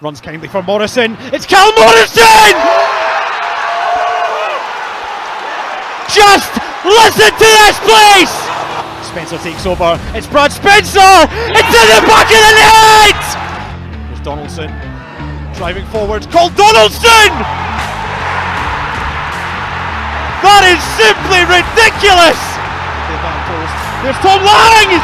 Runs kindly for Morrison. It's Cal Morrison! Just listen to this, please! Spencer takes over. It's Brad Spencer! It's in the back of the net! There's Donaldson driving forward. Cole Donaldson! That is simply ridiculous! There's Tom Lang!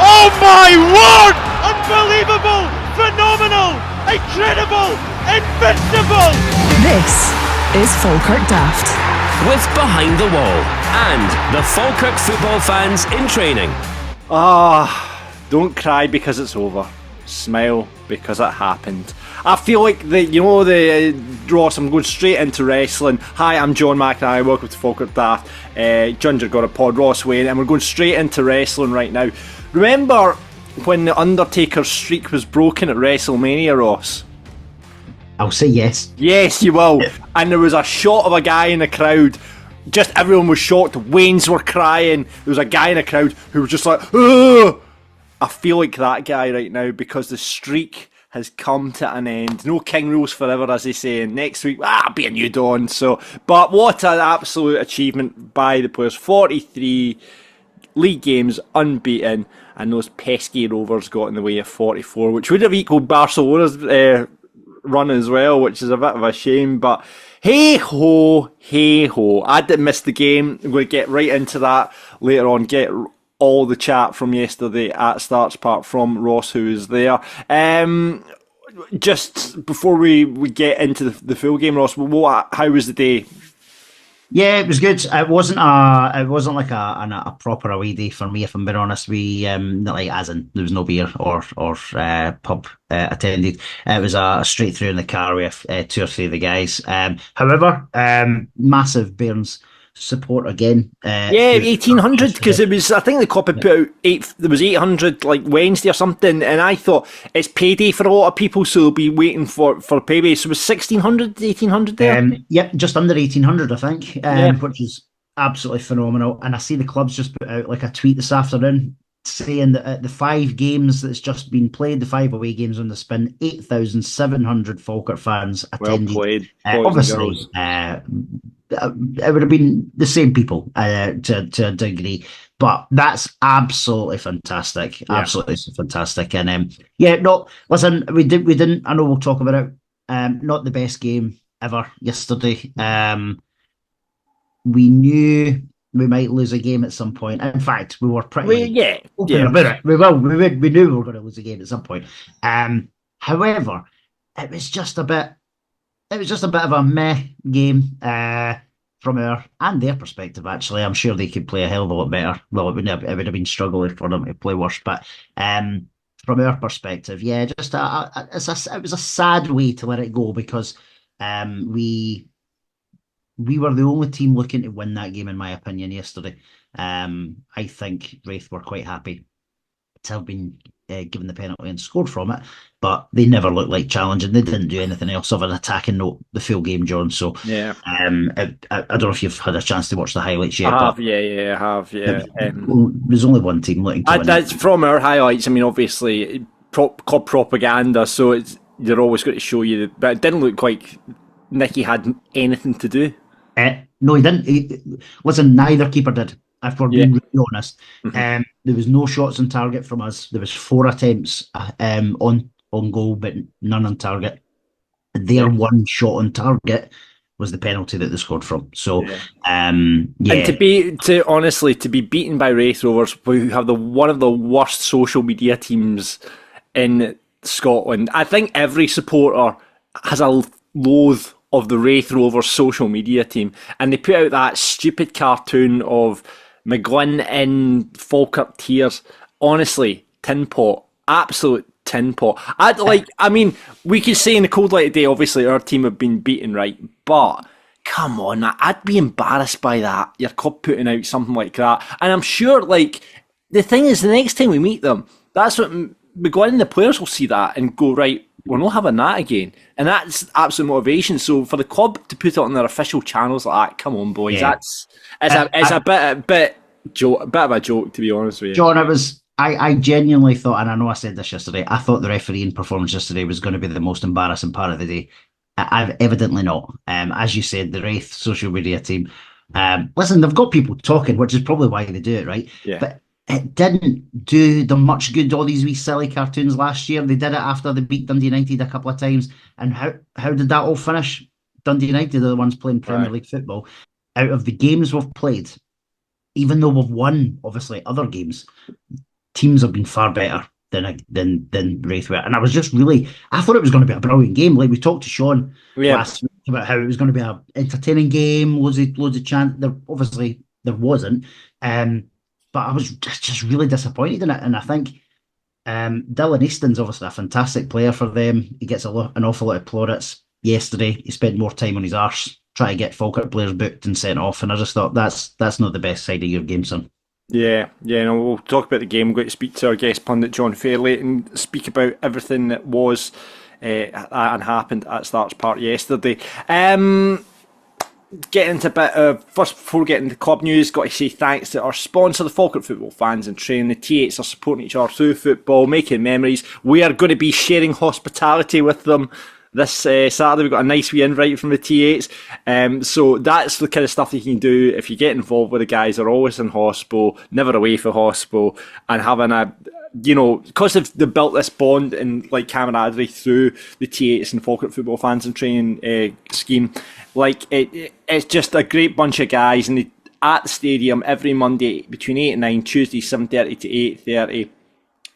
Oh my word! Unbelievable! Phenomenal! Incredible! Invincible! This is Falkirk Daft. With Behind the Wall and the Falkirk football fans in training. Don't cry because it's over. Smile because it happened. I feel like Ross, I'm going straight into wrestling. Hi, I'm John McNally. Welcome to Falkirk Daft. Ginger got a pod, Ross Wayne, and we're going straight into wrestling right now. Remember when the Undertaker's streak was broken at WrestleMania, Ross? I'll say yes. Yes, you will. And there was a shot of a guy in the crowd. Just everyone was shocked. Waynes were crying. There was a guy in the crowd who was just like, ugh! I feel like that guy right now because the streak has come to an end. No king rules forever, as they say. And next week, be a new dawn. But what an absolute achievement by the players. 43 league games unbeaten, and those pesky Rovers got in the way of 44, which would have equalled Barcelona's run as well, which is a bit of a shame. But hey ho. I did miss the game. I'm going to get right into that later on. Get all the chat from yesterday at Starts Park from Ross, who is there. Just before we get into the full game, Ross, how was the day? Yeah, it was good. It wasn't like a proper away day for me, if I'm being honest. We not like as in there was no beer or pub attended. It was a straight through in the car with 2 or 3 of the guys. However, massive Bairns support again. 1,800 because it was. I think the club had put out there was 800 like Wednesday or something, and I thought it's payday for a lot of people, so they'll be waiting for payday. So it was 1,600, 1,800 there. Yep, just under 1,800, I think, which is absolutely phenomenal. And I see the club's just put out like a tweet this afternoon saying that the 5 games that's just been played, the 5 away games on the spin, 8,700 Falkirk fans attended. Well played, obviously. It would have been the same people to a degree, but that's absolutely fantastic. Yeah. Absolutely fantastic. And listen, we didn't. I know we'll talk about it. Not the best game ever yesterday. We knew we might lose a game at some point. In fact, we were pretty open about it. We knew we were going to lose a game at some point. However, it was just a bit of a meh game from our and their perspective, actually. I'm sure they could play a hell of a lot better. Well, it would have been struggling for them to play worse. But from our perspective, it was a sad way to let it go because we were the only team looking to win that game, in my opinion, yesterday. I think Raith were quite happy to have been given the penalty and scored from it, but they never looked like challenging. They didn't do anything else of an attacking note the full game, John. So I don't know if you've had a chance to watch the highlights yet. I have. There's only one team looking to win. That's from our highlights. I mean, obviously, club propaganda, so you're always going to show you, but it didn't look like Nicky had anything to do. No, he didn't. Listen, neither keeper did. If we're being really honest, there was no shots on target from us. There was 4 attempts on goal, but none on target. Their one shot on target was the penalty that they scored from. So, and to be beaten by Raith Rovers, who have one of the worst social media teams in Scotland. I think every supporter has a loathe of the Raith Rovers social media team, and they put out that stupid cartoon of McGlynn in Falkirk tears. Honestly, tin pot, absolute tin pot. We could say in the cold light of day, obviously our team have been beaten, right? But come on, I'd be embarrassed by that. Your club putting out something like that, and I'm sure, like, the thing is, the next time we meet them, that's what McGlynn and the players will see that and go, right, we're not having that again. And that's absolute motivation. So for the club to put it on their official channels like that, come on, boys, it's a bit of a joke, to be honest with you. John, it was I genuinely thought, and I know I said this yesterday, I thought the refereeing performance yesterday was going to be the most embarrassing part of the day. I've evidently not. As you said, the Raith social media team. Listen, they've got people talking, which is probably why they do it, right? Yeah. But it didn't do them much good, all these wee silly cartoons last year. They did it after they beat Dundee United a couple of times. And how did that all finish? Dundee United are the ones playing Premier League football. Out of the games we've played, even though we've won, obviously, other games, teams have been far better than Raith were. And I was just really, I thought it was going to be a brilliant game. Like we talked to Sean last week about how it was going to be an entertaining game, loads of chance. There wasn't. But I was just really disappointed in it. And I think Dylan Easton's obviously a fantastic player for them. He gets an awful lot of plaudits. Yesterday, he spent more time on his arse trying to get Falkirk players booked and sent off. And I just thought that's not the best side of your game, son. Yeah, no, we'll talk about the game. We're going to speak to our guest pundit John Fairley and speak about everything that was and happened at Starts Park yesterday. Getting into a bit of, first before we get into club news, got to say thanks to our sponsor, the Falkirk Football Fans and Training. The T8s are supporting each other through football, making memories. We are going to be sharing hospitality with them this Saturday. We've got a nice wee invite from the T8s. So that's the kind of stuff you can do if you get involved with the guys. They're always in hospital, never away from hospital, and having a, because they've built this bond and like camaraderie through the T8s and Falkirk Football Fans and Training scheme. Like it's just a great bunch of guys, and at the stadium every Monday between 8 and 9, Tuesday 7:30 to 8:30.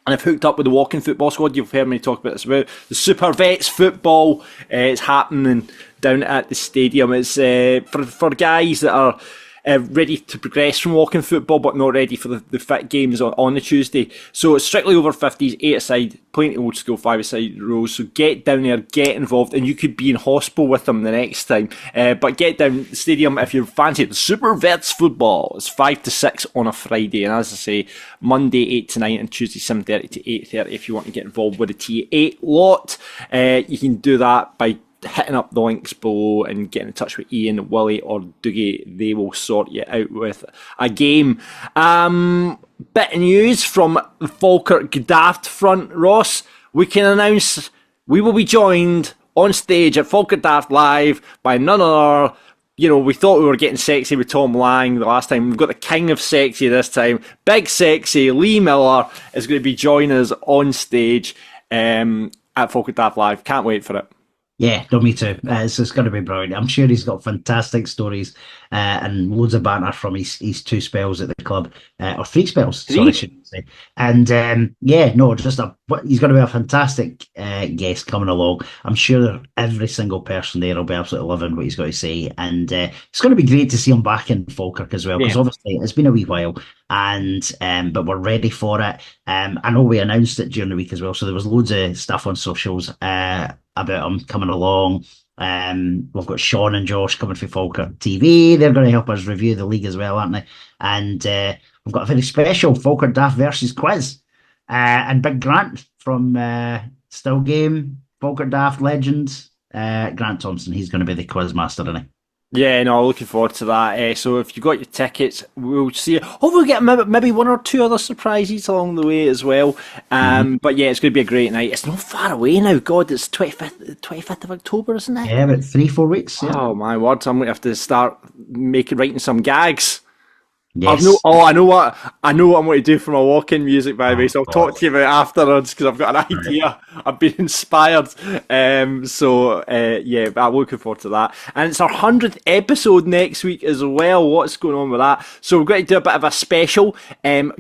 And I've hooked up with the walking football squad. You've heard me talk about this about the Super Vets football. It's happening down at the stadium. It's for guys that are ready to progress from walking football but not ready for the fit games on the Tuesday. So it's strictly over 50s, 8-a-side, plenty old school 5-a-side rows. So get down there, get involved, and you could be in hospital with them the next time. But get down the stadium if you fancy it. The Super Vets football. It's 5 to 6 on a Friday, and as I say, Monday 8 to 9 and Tuesday 7:30 to 8:30 if you want to get involved with the T8 lot. You can do that by hitting up the links below and getting in touch with Ian, Willie or Dougie. They will sort you out with a game. Bit of news from the Falkirk Daft front, Ross. We can announce we will be joined on stage at Falkirk Daft Live by none other. We thought we were getting sexy with Tom Lang the last time. We've got the king of sexy this time. Big sexy Lee Miller is going to be joining us on stage at Falkirk Daft Live. Can't wait for it. Yeah, no, me too. It's going to be brilliant. I'm sure he's got fantastic stories and loads of banter from his 2 spells at the club, or 3 spells, sorry, I should say. And he's going to be a fantastic guest coming along. I'm sure every single person there will be absolutely loving what he's got to say. And it's going to be great to see him back in Falkirk as well, because obviously it's been a wee while. And but we're ready for it. I know we announced it during the week as well, so there was loads of stuff on socials about him coming along. We've got Sean and Josh coming for Falkirk TV. They're going to help us review the league as well, aren't they? And we've got a very special Falkirk Daft versus quiz. And Big Grant from Still Game, Falkirk Daft legends, Grant Thompson. He's going to be the quiz master, isn't he? Yeah, no, looking forward to that. So if you got your tickets, we'll see. Hopefully we'll get maybe 1 or 2 other surprises along the way as well. But yeah, it's going to be a great night. It's not far away now. God, it's 25th of October, isn't it? Yeah, about 3-4 weeks. Yeah. Oh my word, I'm going to have to start writing some gags. Yes. I know what I'm going to do for my walking music, by the way. So I'll talk to you about it afterwards because I've got an idea. Right. I've been inspired. I'm looking forward to that. And it's our 100th episode next week as well. What's going on with that? So we're going to do a bit of a special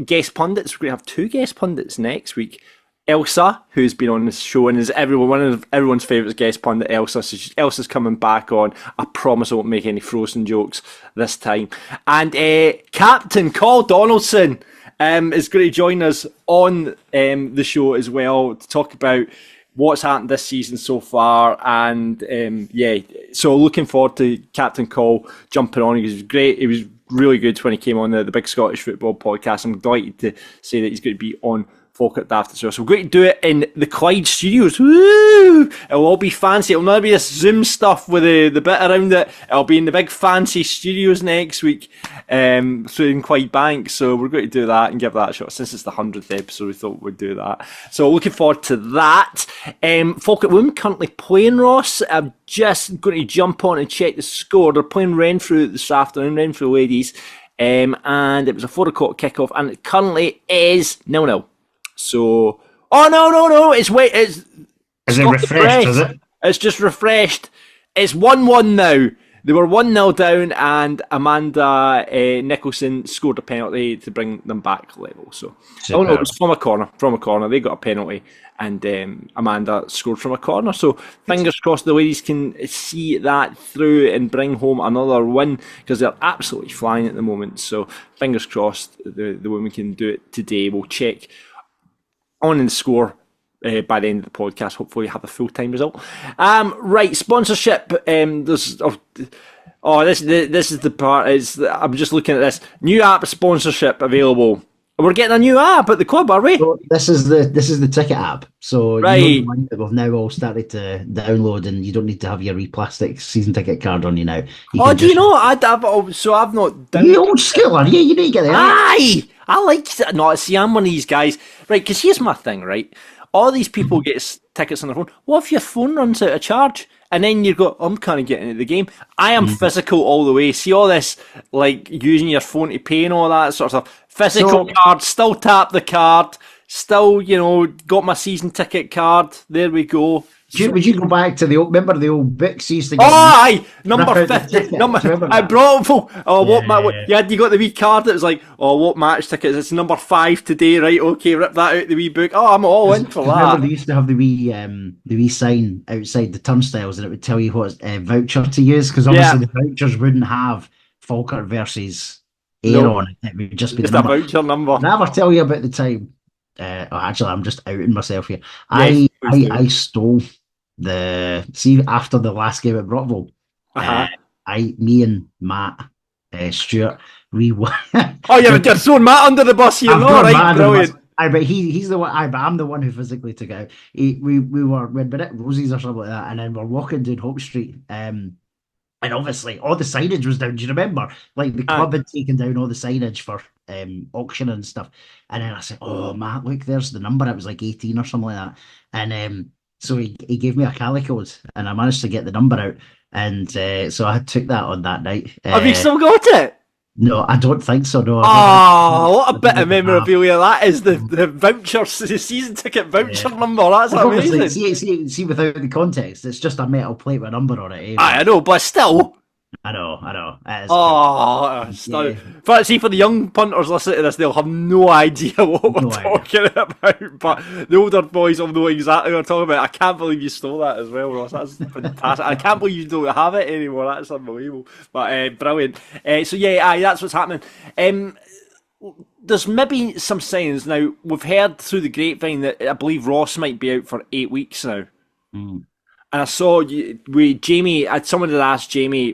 guest pundits. We're going to have 2 guest pundits next week. Elsa, who's been on this show and is one of everyone's favourite guest pundit, Elsa. So Elsa's coming back on. I promise I won't make any frozen jokes this time. And Captain Col Donaldson is going to join us on the show as well to talk about what's happened this season so far. And so looking forward to Captain Col jumping on. He was great. He was really good when he came on the Big Scottish Football Podcast. I'm delighted to say that he's going to be on Falkirk Daft as well. So we're going to do it in the Clyde studios. Woo! It'll all be fancy. It'll not be this Zoom stuff with the bit around it. It'll be in the big fancy studios next week through in Clyde Bank. So we're going to do that and give that a shot. Since it's the 100th episode, we thought we'd do that. So looking forward to that. Falkirk women currently playing, Ross. I'm just going to jump on and check the score. They're playing Renfrew this afternoon, Renfrew ladies. And it was a 4 o'clock kickoff, and it currently is 0-0. So, no, it's Is it refreshed, is it? It's just refreshed. It's 1-1 now. They were 1-0 down, and Amanda Nicholson scored a penalty to bring them back level. So, no, it was from a corner. They got a penalty, and Amanda scored from a corner. So, fingers crossed the ladies can see that through and bring home another win, because they're absolutely flying at the moment. So, fingers crossed the women can do it today. We'll check on in the score by the end of the podcast. Hopefully have a full-time result. Right, sponsorship. This is the part. I'm just looking at this new app sponsorship available. We're getting a new app at the club, are we? So this is the ticket app. So right, you know, the one that we've now all started to download, and you don't need to have your plastic season ticket card on you now. Do you know? I've not done. You old school, are you? You need to get it. Aye, I like it. No, see, I'm one of these guys, right? Because here's my thing, right? All these people get tickets on their phone. What if your phone runs out of charge? And then you go, I'm kind of getting into the game. I am physical all the way. See all this, like using your phone to pay and all that sort of stuff. Physical card, still tap the card, still, got my season ticket card. There we go. Would you go back to remember the old books you used to get? Oh, aye, number 50. I brought you got the wee card that was like, what match tickets? It's number 5 today, right? Okay, rip that out the wee book. Oh, I'm all in for that. Remember they used to have the wee sign outside the turnstiles, and it would tell you what voucher to use, because obviously the vouchers wouldn't have Falkirk versus Ayr on it. It would just be a voucher number. Never tell you about the time. Actually, I'm just outing myself here. Yes, I stole after the last game at Brockville. Me and Matt Stewart, we won. You're throwing Matt under the bus here. No, right, brilliant. But he's the one. But I'm the one who physically took it out. We'd been at Rosie's or something like that, and then we're walking down Hope Street. And obviously, all the signage was down. Do you remember? Like the club had taken down all the signage for auction and stuff. And then I said, "Oh, Matt, look, there's the number." It was like 18 or something like that. And so he gave me a code, and I managed to get the number out. And so I took that on that night. Have you still got it? No, I don't think so. No. What a bit of memorabilia that is! The voucher, the season ticket voucher number. That's amazing. See, without the context, it's just a metal plate with a number on it. I know, but still. I know. But see, for the young punters listening to this, they'll have no idea what we're talking about. But the older boys will know exactly what we're talking about. I can't believe you stole that as well, Ross. That's fantastic. I can't believe you don't have it anymore. That's unbelievable. But brilliant. That's what's happening. There's maybe some signs now. We've heard through the grapevine that I believe Ross might be out for 8 weeks now. And I saw Jamie, someone had asked Jamie,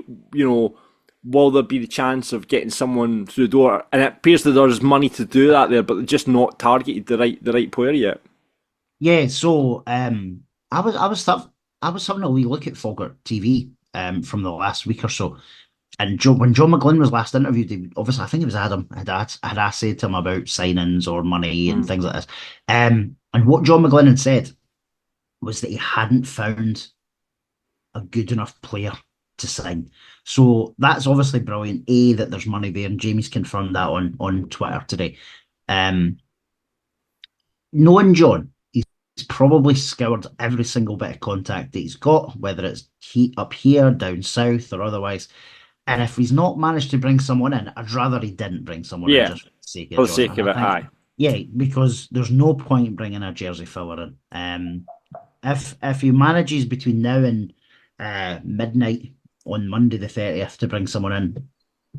will there be the chance of getting someone through the door? And it appears that there's money to do that there, but they're just not targeted the right player yet. Yeah, so I was having a wee look at Falkirk TV from the last week or so. And when John McGlynn was last interviewed, obviously I think it was Adam had asked to him about signings or money and things like this. And what John McGlynn had said was that he hadn't found a good enough player to sign. So that's obviously brilliant. That there's money there, and Jamie's confirmed that on Twitter today. Knowing John, he's probably scoured every single bit of contact that he's got, whether it's up here, down south, or otherwise. And if he's not managed to bring someone in, I'd rather he didn't bring someone in just for the sake of it. Aye. Yeah, because there's no point in bringing a Jersey filler in. If he manages between now and midnight on Monday the 30th to bring someone in,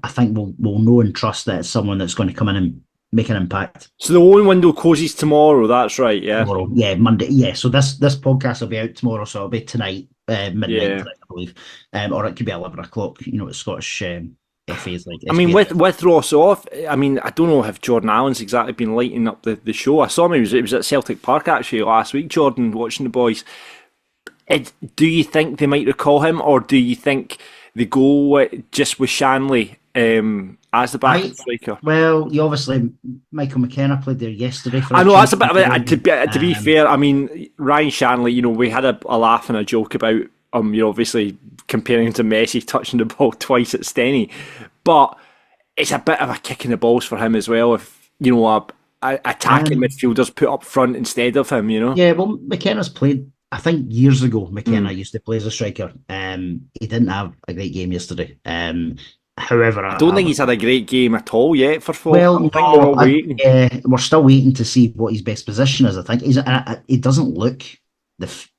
I think we'll know and trust that it's someone that's going to come in and make an impact. So the loan window closes tomorrow, that's right, yeah? Tomorrow, yeah, Monday, yeah. So this podcast will be out tomorrow, so it'll be tonight, midnight, tonight, I believe. Or it could be 11 o'clock, it's Scottish if he's like. I mean, with Ross off, I mean, I don't know if Jordan Allen's exactly been lighting up the show. I saw him, it was at Celtic Park actually last week, Jordan, watching the boys. Do you think they might recall him, or do you think they go just with Shanley as the backup striker? Well, you obviously, Michael McKenna played there yesterday. I know, that's a bit of it. To be fair, I mean, Ryan Shanley, we had a laugh and a joke about obviously comparing him to Messi touching the ball twice at Steny, but it's a bit of a kick in the balls for him as well if attacking midfielders put up front instead of him. Yeah, well, McKenna's played. I think years ago, McKenna used to play as a striker. He didn't have a great game yesterday. However, I don't think he's had a great game at all yet for Falkirk. Well, we're still waiting to see what his best position is. I think he doesn't look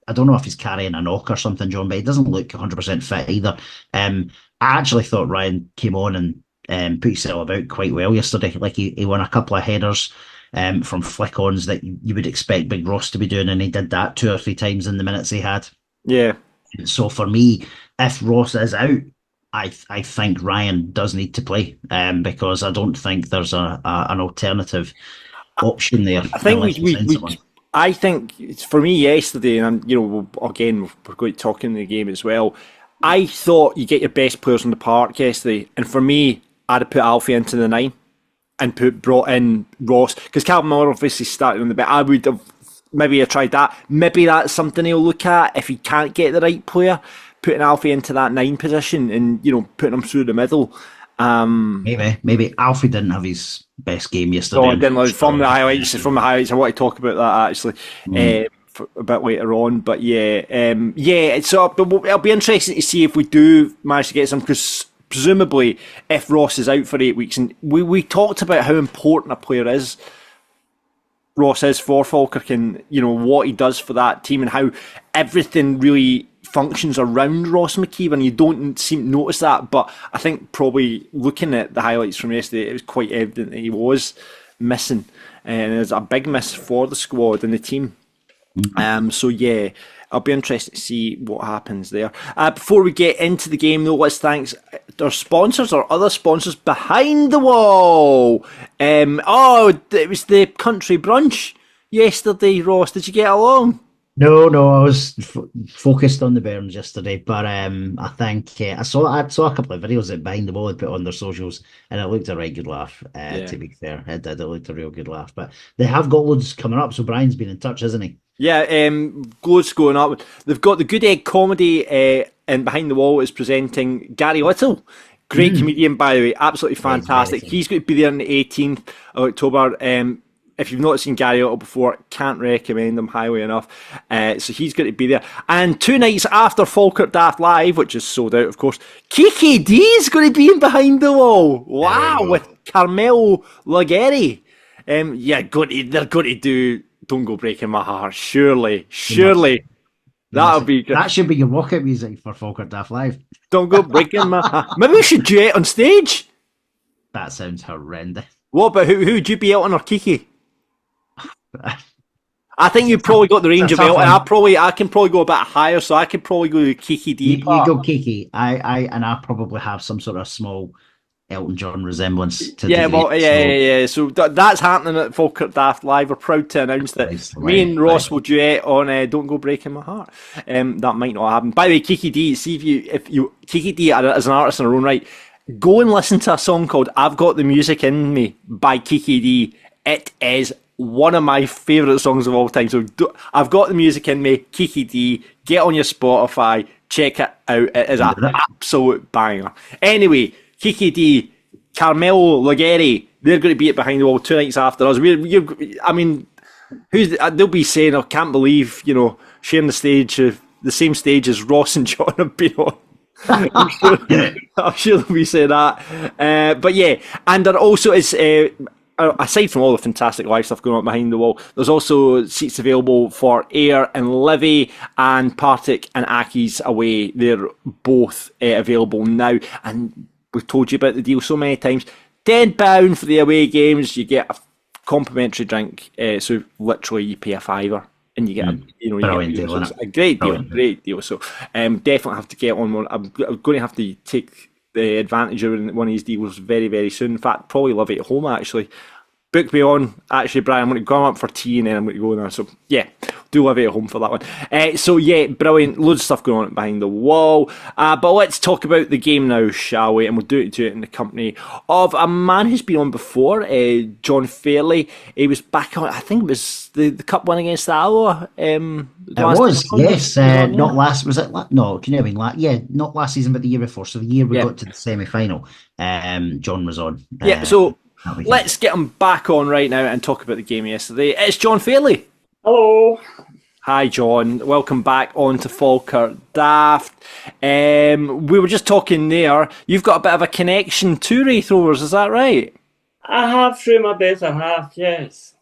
I don't know if he's carrying a knock or something, John, but he doesn't look 100% fit either. I actually thought Ryan came on and put himself about quite well yesterday. Like he won a couple of headers from flick-ons that you would expect Big Ross to be doing, and he did that 2 or 3 times in the minutes he had. Yeah. So for me, if Ross is out, I think Ryan does need to play because I don't think there's an alternative option there. I think for me yesterday, and again we're going to talk in the game as well. I thought you get your best players on the park yesterday, and for me, I'd have put Alfie into the 9 and brought in Ross because Calvin Miller obviously started on the bench. I would have maybe tried that. Maybe that's something he'll look at if he can't get the right player, putting Alfie into that 9 position and putting him through the middle. Maybe Alfie didn't have his best game yesterday. No, I didn't. From the highlights, I want to talk about that actually a bit later on. But so it'll be interesting to see if we do manage to get some, because presumably if Ross is out for 8 weeks, and we talked about how important a player Ross is for Falkirk, and what he does for that team, and how everything really functions around Ross McKeever, and you don't seem to notice that, but I think probably looking at the highlights from yesterday, it was quite evident that he was missing, and it's a big miss for the squad and the team. So yeah, I'll be interested to see what happens there. Before we get into the game though, let's thank our sponsors, or other sponsors behind the wall. It was the country brunch yesterday, Ross. Did you get along? No, I was focused on the Bairns yesterday, but I think I saw a couple of videos that Behind the Wall had put on their socials, and it looked a right good laugh. To be fair, it looked a real good laugh. But they have got loads coming up, so Brian's been in touch, hasn't he? Yeah, loads going up. They've got the Good Egg Comedy, and Behind the Wall is presenting Gary Little. Great comedian, by the way, absolutely fantastic. He's going to be there on the 18th of October. If you've not seen Gary Little before, can't recommend him highly enough. So he's going to be there. And 2 nights after Falkirk Daft Live, which is sold out, of course, Kiki D is going to be in Behind the Wall. Wow, with Carmelo Laguerre. They're going to do Don't Go Breaking My Heart. Surely. That'll be good. That should be your walkout music for Falkirk Daft Live. Don't Go Breaking My Heart. Maybe we should duet on stage. That sounds horrendous. What about who'd you be out on, or Kiki? I think you've probably got the range of Elton. I can probably go a bit higher, so I could probably go to Kiki D. You go Kiki. I probably have some sort of small Elton John resemblance to So that's happening at Falkirk Daft Live. We're proud to announce that me and Ross will duet on Don't Go Breaking My Heart. That might not happen. By the way, Kiki D, if you Kiki D as an artist in her own right, go and listen to a song called I've Got the Music in Me by Kiki D. It is one of my favourite songs of all time. So I've Got the Music in Me, Kiki D. Get on your Spotify, check it out. It is an absolute banger. Anyway, Kiki D, Carmelo Laguerre, they're going to be at Behind the Wall 2 nights after us. They'll be saying, I can't believe, sharing the stage, the same stage as Ross and John have been on. I'm sure they'll be saying that. But yeah, and there also is, aside from all the fantastic live stuff going on Behind the Wall, there's also seats available for Ayr and Livy, and Partick and Aki's away. They're both available now, and we've told you about the deal so many times. £10 for the away games, you get a complimentary drink. So literally, you pay a £5 and you get a great deal. So definitely have to get on one. I'm going to have to take the advantage of one of these deals very, very soon. In fact, probably love it at home, actually. Book me on. Actually, Brian, I'm going to go up for tea and then I'm going to go now. So, yeah, do love it at home for that one. So, yeah, brilliant. Loads of stuff going on behind the wall. But let's talk about the game now, shall we? And we'll do it in the company of a man who's been on before, John Fairley. He was back on, I think it was the cup win against Alloa. It was, yes. Not last, was it? No, can you mean not last season, but the year before. So the year we got to the semi-final, John was on. Yeah, so let's get him back on right now and talk about the game yesterday. It's John Fairley. Hello. Hi, John. Welcome back on to Falkirk Daft. We were just talking there. You've got a bit of a connection to Raith Rovers, is that right? I have through my better half, yes.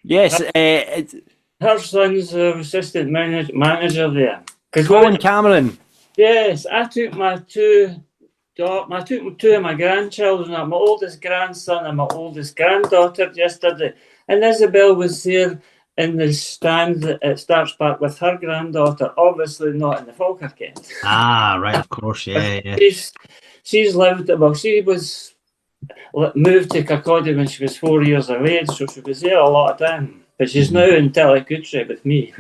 Yes. Her son's the assistant manager there. Colin Cameron. Yes, I took two of my grandchildren, my oldest grandson and my oldest granddaughter yesterday, and Isabel was there in the stand at Starts Park with her granddaughter, obviously not in the Falkirk end. Ah, right, of course, yeah. She's lived, she was moved to Kirkcaldy when she was 4 years of age, so she was there a lot of time. But she's now in Tillicountry with me.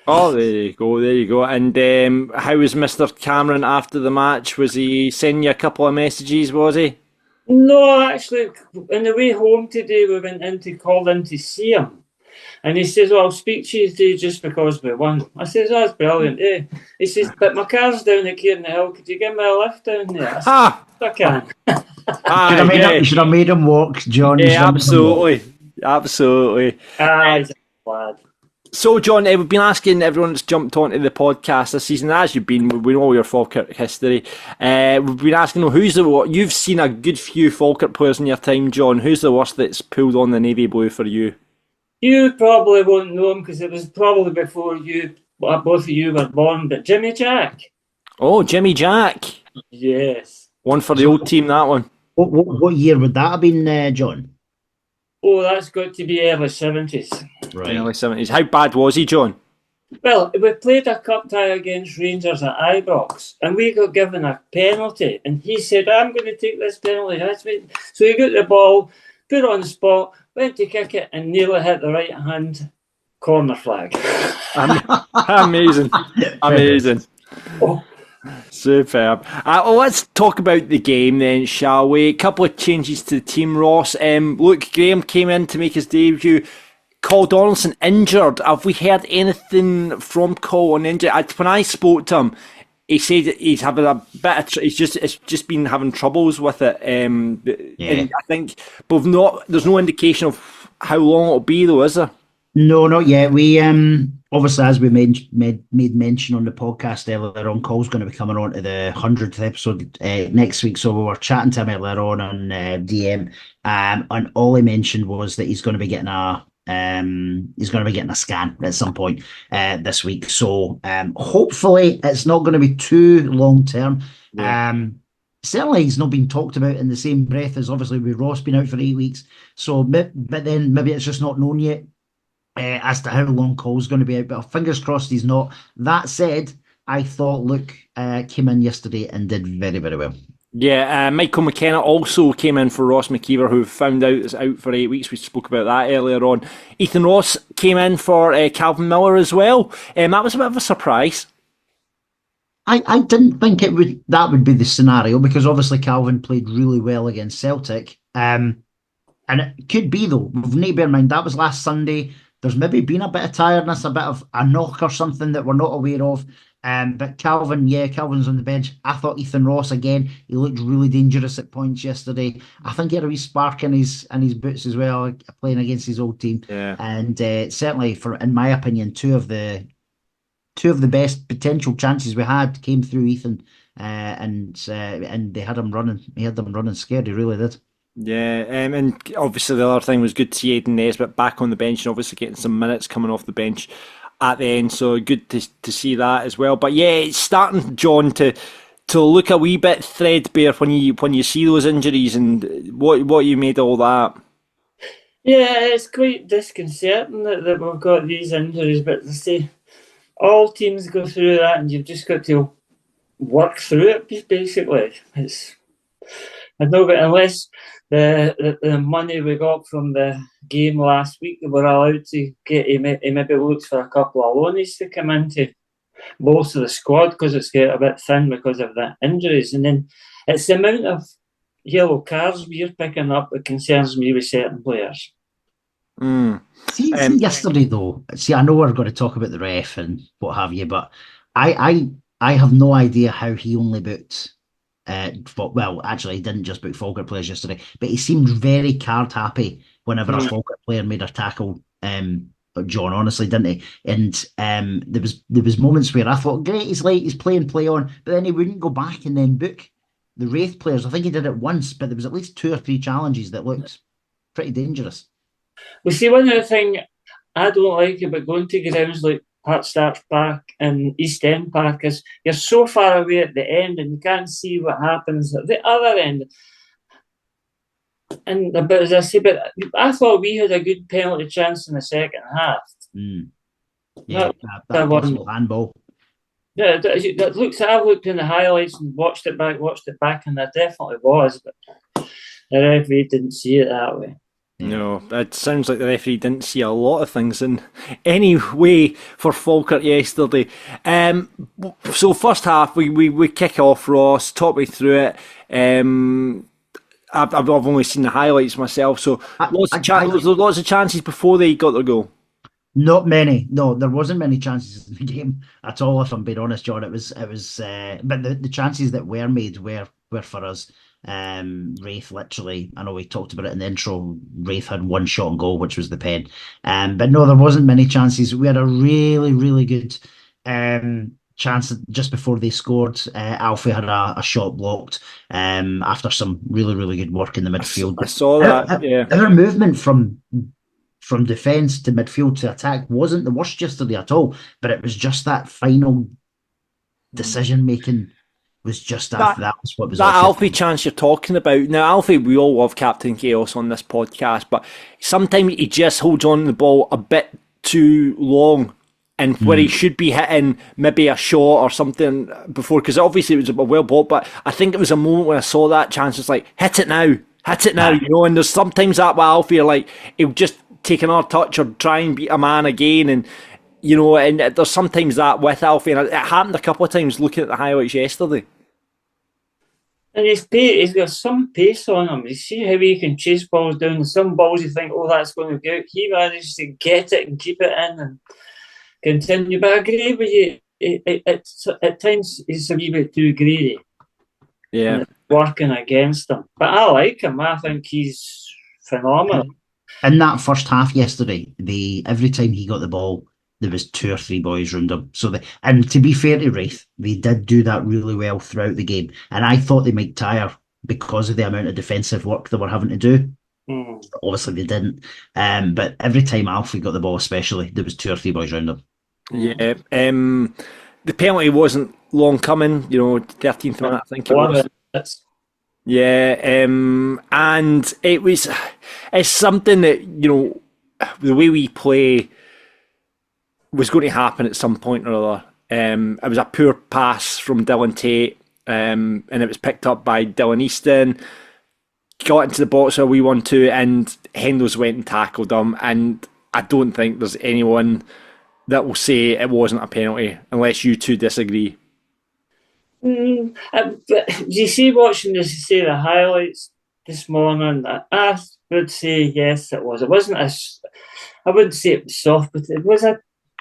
Oh, there you go. And how was Mr. Cameron after the match? Was he sending you a couple of messages, was he? No, actually, on the way home today, we called in to see him. And he says, I'll speak to you today just because we won. I says, that's brilliant, eh? He says, but my car's down at Cairn Hill, could you give me a lift down there? I can. You should have made him walk, John. Yeah, absolutely. He's a lad. So, John, we've been asking everyone that's jumped onto the podcast this season, as you've been, we know your Falkirk history. We've been asking, you've seen a good few Falkirk players in your time, John. Who's the worst that's pulled on the navy blue for you? You probably won't know him because it was probably before both of you were born, but Jimmy Jack. Oh, Jimmy Jack. Yes. One for the old team, that one. What year would that have been, John? Oh, that's got to be early 70s. Right. Early 70s. How bad was he, John? Well, we played a cup tie against Rangers at Ibrox, and we got given a penalty, and he said, I'm going to take this penalty. So he got the ball, put it on the spot, went to kick it, and nearly hit the right-hand corner flag. Amazing. Oh. Superb. Let's talk about the game then, shall we? A couple of changes to the team, Ross. Luke Graham came in to make his debut. Col Donaldson injured. Have we heard anything from Col on injury? When I spoke to him, he said he's having a bit of. It's just been having troubles with it. And I think, but there's no indication of how long it'll be, though, is there? No, not yet. We obviously, as we made mention on the podcast earlier on, Col's going to be coming on to the 100th episode next week. So we were chatting to him earlier on DM, and all he mentioned was that he's going to be getting a scan at some point this week. So hopefully it's not going to be too long term. Yeah. Certainly he's not been talked about in the same breath as obviously with Ross being out for 8 weeks. So, but then maybe it's just not known yet as to how long Cole's going to be out. But fingers crossed he's not. That said, I thought Luke came in yesterday and did very, very well. Yeah, Michael McKenna also came in for Ross McKeever, who found out is out for 8 weeks. We spoke about that earlier on. Ethan Ross came in for Calvin Miller as well. That was a bit of a surprise. I didn't think that would be the scenario, because obviously Calvin played really well against Celtic. And it could be, though. We've need to bear in mind that was last Sunday. There's maybe been a bit of tiredness, a bit of a knock or something that we're not aware of. But Calvin's on the bench. I thought Ethan Ross, again, he looked really dangerous at points yesterday. I think he had a wee spark in his boots as well, playing against his old team. Yeah. And certainly, in my opinion, two of the best potential chances we had came through Ethan, and they had him running. He had them running scared. He really did. Yeah, and obviously the other thing was good to see Aidan Nesbitt back on the bench and obviously getting some minutes coming off the bench at the end. So good to see that as well. But yeah, it's starting, John, to look a wee bit threadbare when you see those injuries and what you made of all that. Yeah, it's quite disconcerting that we've got these injuries, but to say all teams go through that, and you've just got to work through it. Basically, I know, but unless the money we got from the game last week, we're allowed to get. He maybe looks for a couple of loanies to come into bolster the squad because it's get a bit thin because of the injuries, and then it's the amount of yellow cards we're picking up that concerns me with certain players. See, yesterday though. See, I know we're going to talk about the ref and what have you, but I have no idea how he only booked. Well, actually, he didn't just book Falkirk players yesterday, but he seemed very card happy whenever a Falkirk player made a tackle. John, honestly, didn't he? And there was moments where I thought, great, he's playing play on, but then he wouldn't go back and then book the Raith players. I think he did it once, but there was at least 2 or 3 challenges that looked pretty dangerous. Well, see, one other thing I don't like about going to grounds like Heart Starch Park and East End Park is you're so far away at the end and you can't see what happens at the other end. And but as I say, but I thought we had a good penalty chance in the second half. Yeah, that possible handball. Yeah, that looks. I've looked in the highlights and watched it back, and there definitely was, but the referee didn't see it that way. No, it sounds like the referee didn't see a lot of things in any way for Falkirk yesterday. So first half, we kick off, Ross, talk me through it. I've only seen the highlights myself, so lots of chances before they got their goal. Not many. No, there wasn't many chances in the game at all, if I'm being honest, John. It was but the chances that were made were for us. Raith literally, I know we talked about it in the intro, Raith had 1 shot on goal, which was the pen. But no, there wasn't many chances. We had a really, really good chance just before they scored. Alfie had a shot blocked after some really, really good work in the midfield. I saw that, yeah. Our movement from defence to midfield to attack wasn't the worst yesterday at all, but it was just that final decision making was just that was what was that Alfie chance you're talking about. Now, Alfie, we all love Captain Chaos on this podcast, but sometimes he just holds on to the ball a bit too long, and where he should be hitting maybe a shot or something before, because obviously it was a well ball, but I think it was a moment when I saw that chance, it's like, hit it now, you know, and there's sometimes that with Alfie, like, he'll just take another touch or try and beat a man again, and you know, and there's sometimes that with Alfie, and it happened a couple of times looking at the highlights yesterday. And he's got some pace on him. You see how he can chase balls down. Some balls you think, oh, that's going to go out. He manages to get it and keep it in and continue. But I agree with you. At times he's a wee bit too greedy. Yeah. And it's working against him. But I like him. I think he's phenomenal. In that first half yesterday, every time he got the ball, there was 2 or 3 boys round him. And to be fair to Raith, they did do that really well throughout the game. And I thought they might tire because of the amount of defensive work they were having to do. Obviously, they didn't. But every time Alfie got the ball, especially, there was 2 or 3 boys round him. Yeah. The penalty wasn't long coming. You know, 13th minute, I think it was. Yeah. And it's something that, you know, the way we play was going to happen at some point or other. It was a poor pass from Dylan Tate, and it was picked up by Dylan Easton, got into the box where we 1-2, and Hendos went and tackled him, and I don't think there's anyone that will say it wasn't a penalty, unless you two disagree. Do you see watching the highlights this morning? I would say yes, it was. It wasn't I wouldn't say it was soft, but it was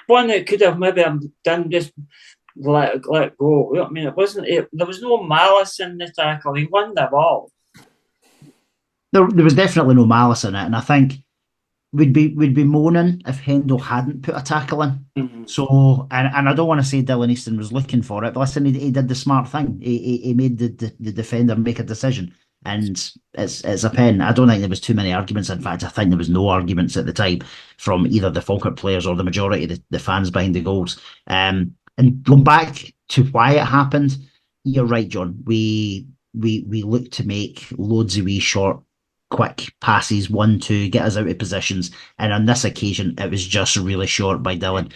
one that could have maybe done just let go. You know what I mean? It wasn't. There was no malice in the tackle. He won the ball. There was definitely no malice in it, and I think we'd be moaning if Hendo hadn't put a tackle in. Mm-hmm. So, and I don't want to say Dylan Easton was looking for it, but listen, he did the smart thing. He made the defender make a decision, and it's a pen. I don't think there was too many arguments. In fact, I think there was no arguments at the time from either the Falkirk players or the majority of the fans behind the goals. And going back to why it happened, you're right, John. We looked to make loads of wee short, quick passes, 1-2, get us out of positions, and on this occasion it was just really short by Dylan.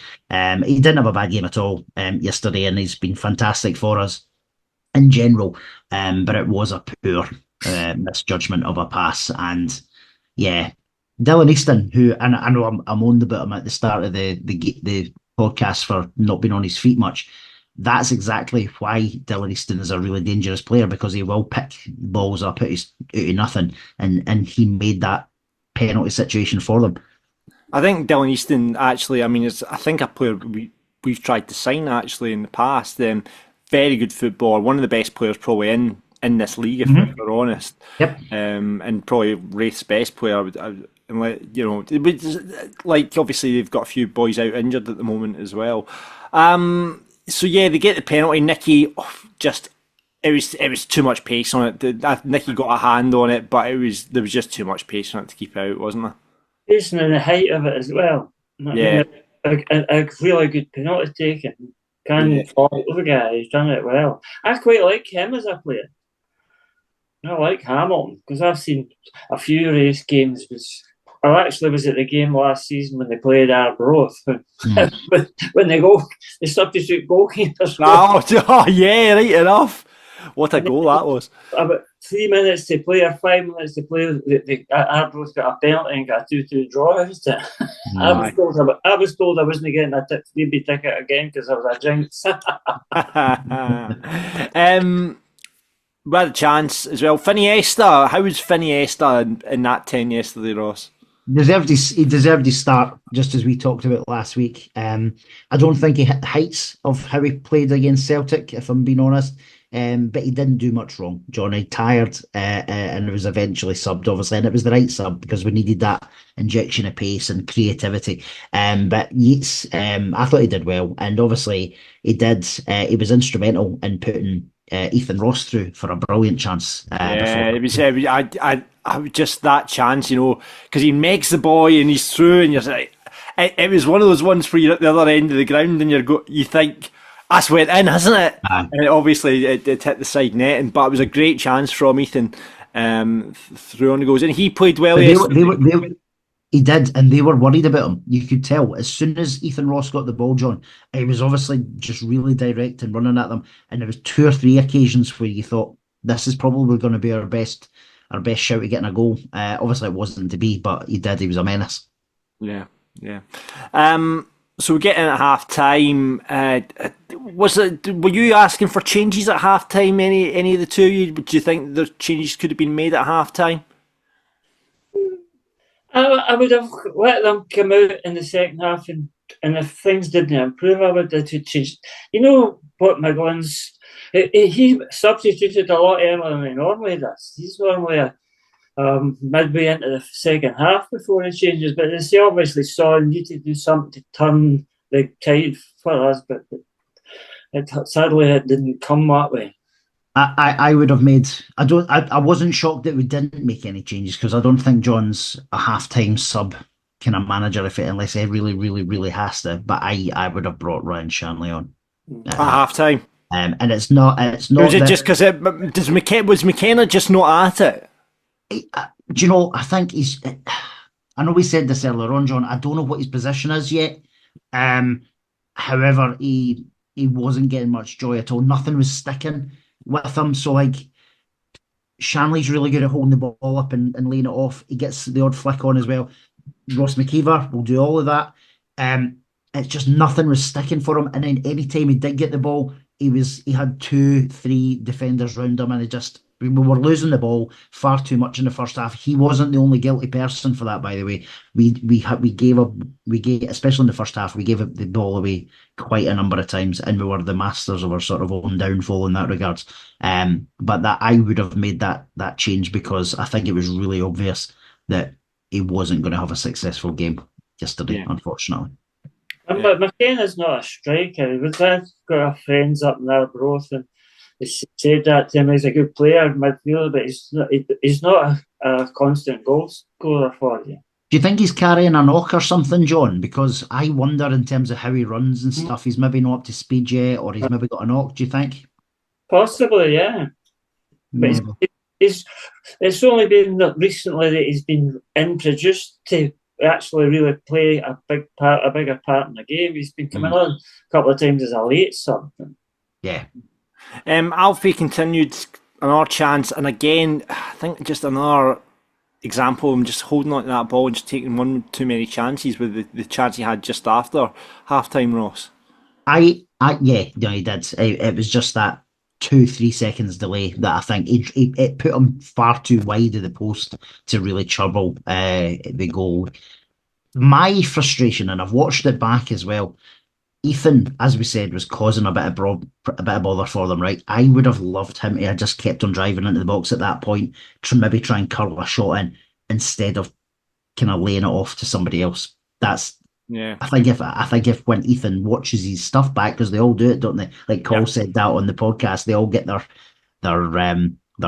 He didn't have a bad game at all yesterday, and he's been fantastic for us. in general. But it was a poor misjudgment of a pass. And yeah, Dylan Easton, who, and I know I moaned about him at the start of the podcast for not being on his feet much. That's exactly why Dylan Easton is a really dangerous player, because he will pick balls up out of nothing, and he made that penalty situation for them. I think Dylan Easton actually, I mean, is I think a player we've tried to sign actually in the past. Very good footballer, one of the best players probably in this league, if we're honest. Yep. And probably Raith's best player. You know, like obviously they've got a few boys out injured at the moment as well. So yeah, they get the penalty. Nicky it was too much pace on it. Nicky got a hand on it, but there was just too much pace on it to keep out, wasn't there? Pacing and the height of it as well. Yeah. I mean, a really good penalty taken. Fall over guy. He's done it well. I quite like him as a player. I like Hamilton because I've seen a few race games. I actually was at the game last season when they played Arbroath. When the substitute goalkeeper scored. Oh yeah, right enough. What a goal that was. About 3 minutes to play or 5 minutes to play, Arbroath got a penalty and got a 2-2 draw. I was told I wasn't getting a freebie ticket again because I was a jinx. We had a chance as well. Finiesta, how was Finiesta in that 10 yesterday, Ross? He deserved his start, just as we talked about last week. I don't think he hit the heights of how he played against Celtic, if I'm being honest. But he didn't do much wrong. Johnny tired and was eventually subbed, obviously, and it was the right sub because we needed that injection of pace and creativity. But Yeats, I thought he did well, and obviously he did. He was instrumental in putting Ethan Ross through for a brilliant chance. It was. I just that chance, you know, because he makes the boy and he's through, and you're like, it was one of those ones where you're at the other end of the ground and you think, that's went in, hasn't it? And obviously it hit the side net, but it was a great chance from Ethan through on the goals, and he played well. He did, and they were worried about him. You could tell as soon as Ethan Ross got the ball, John, he was obviously just really direct and running at them. And there was 2 or 3 occasions where you thought this is probably going to be our best shout at getting a goal. Obviously, it wasn't to be, but he did. He was a menace. Yeah. So we're getting at half time. Were you asking for changes at half time? Any of the two of you? Do you think the changes could have been made at half time? I would have let them come out in the second half, and if things didn't improve, I would have changed. You know what, McGlynn's he substituted a lot earlier than he normally does. He's normally midway into the second half before he changes, but he obviously saw he needed to do something to turn the tide for us, but sadly it didn't come that way. I would have made. I wasn't shocked that we didn't make any changes because I don't think John's a half-time sub kind of manager unless he really, really, really has to. But I would have brought Ryan Shanley on at half-time. And it's not. Was it just because was McKenna just not at it? Do you know? I think he's. I know we said this earlier on, John. I don't know what his position is yet. However, he wasn't getting much joy at all. Nothing was sticking with him. So like Shanley's really good at holding the ball up and laying it off. He gets the odd flick on as well. Ross McKeever will do all of that. It's just nothing was sticking for him. And then any time he did get the ball, he had 2-3 defenders round him, and we were losing the ball far too much in the first half. He wasn't the only guilty person for that, by the way. We gave especially in the first half, we gave the ball away quite a number of times, and we were the masters of our sort of own downfall in that regards. But that I would have made that change because I think it was really obvious that he wasn't going to have a successful game yesterday, unfortunately. But McKenna's not a striker. I've got friends up in Arbroath, and they said that to him. He's a good player, midfielder, but he's not a constant goal scorer for you. Do you think he's carrying a knock or something, John? Because I wonder in terms of how he runs and stuff, he's maybe not up to speed yet, or he's maybe got a knock, do you think? Possibly, yeah. But it's only been recently that he's been introduced to actually really play a bigger part in the game. He's been coming on a couple of times as a late sub. Yeah. Alfie continued another chance, and again, I think just another example of him just holding on to that ball and just taking one too many chances with the chance he had just after half time, Ross. Yeah, no, he did. It was just that 2-3 seconds delay that I think it put him far too wide of the post to really trouble the goal. My frustration, and I've watched it back as well, Ethan, as we said, was causing a bit of bother for them, right? I would have loved him to have just kept on driving into the box at that point, to maybe try and curl a shot in instead of kind of laying it off to somebody else. I think if when Ethan watches his stuff back, because they all do it, don't they? Like Cole said that on the podcast, they all get their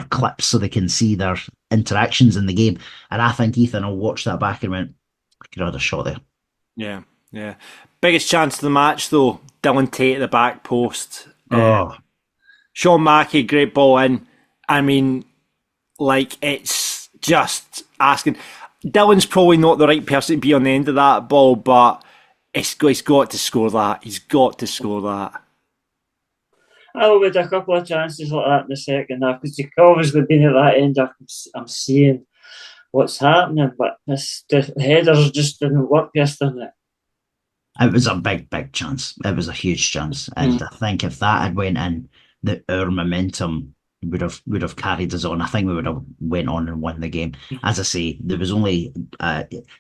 clips so they can see their interactions in the game. And I think Ethan will watch that back and went, I could have had a shot there. Yeah. Biggest chance of the match though, Dylan Tate at the back post. Sean Mackey, great ball in. I mean, like, it's just asking. Dylan's probably not the right person to be on the end of that ball, but he's got to score that. He's got to score that. With a couple of chances like that in the second half, because you've obviously been at that end. I'm seeing what's happening, but the headers just didn't work yesterday. It was a big chance. It was a huge chance, and I think if that had went in, our momentum would have carried us on. I think we would have went on and won the game. As I say, there was only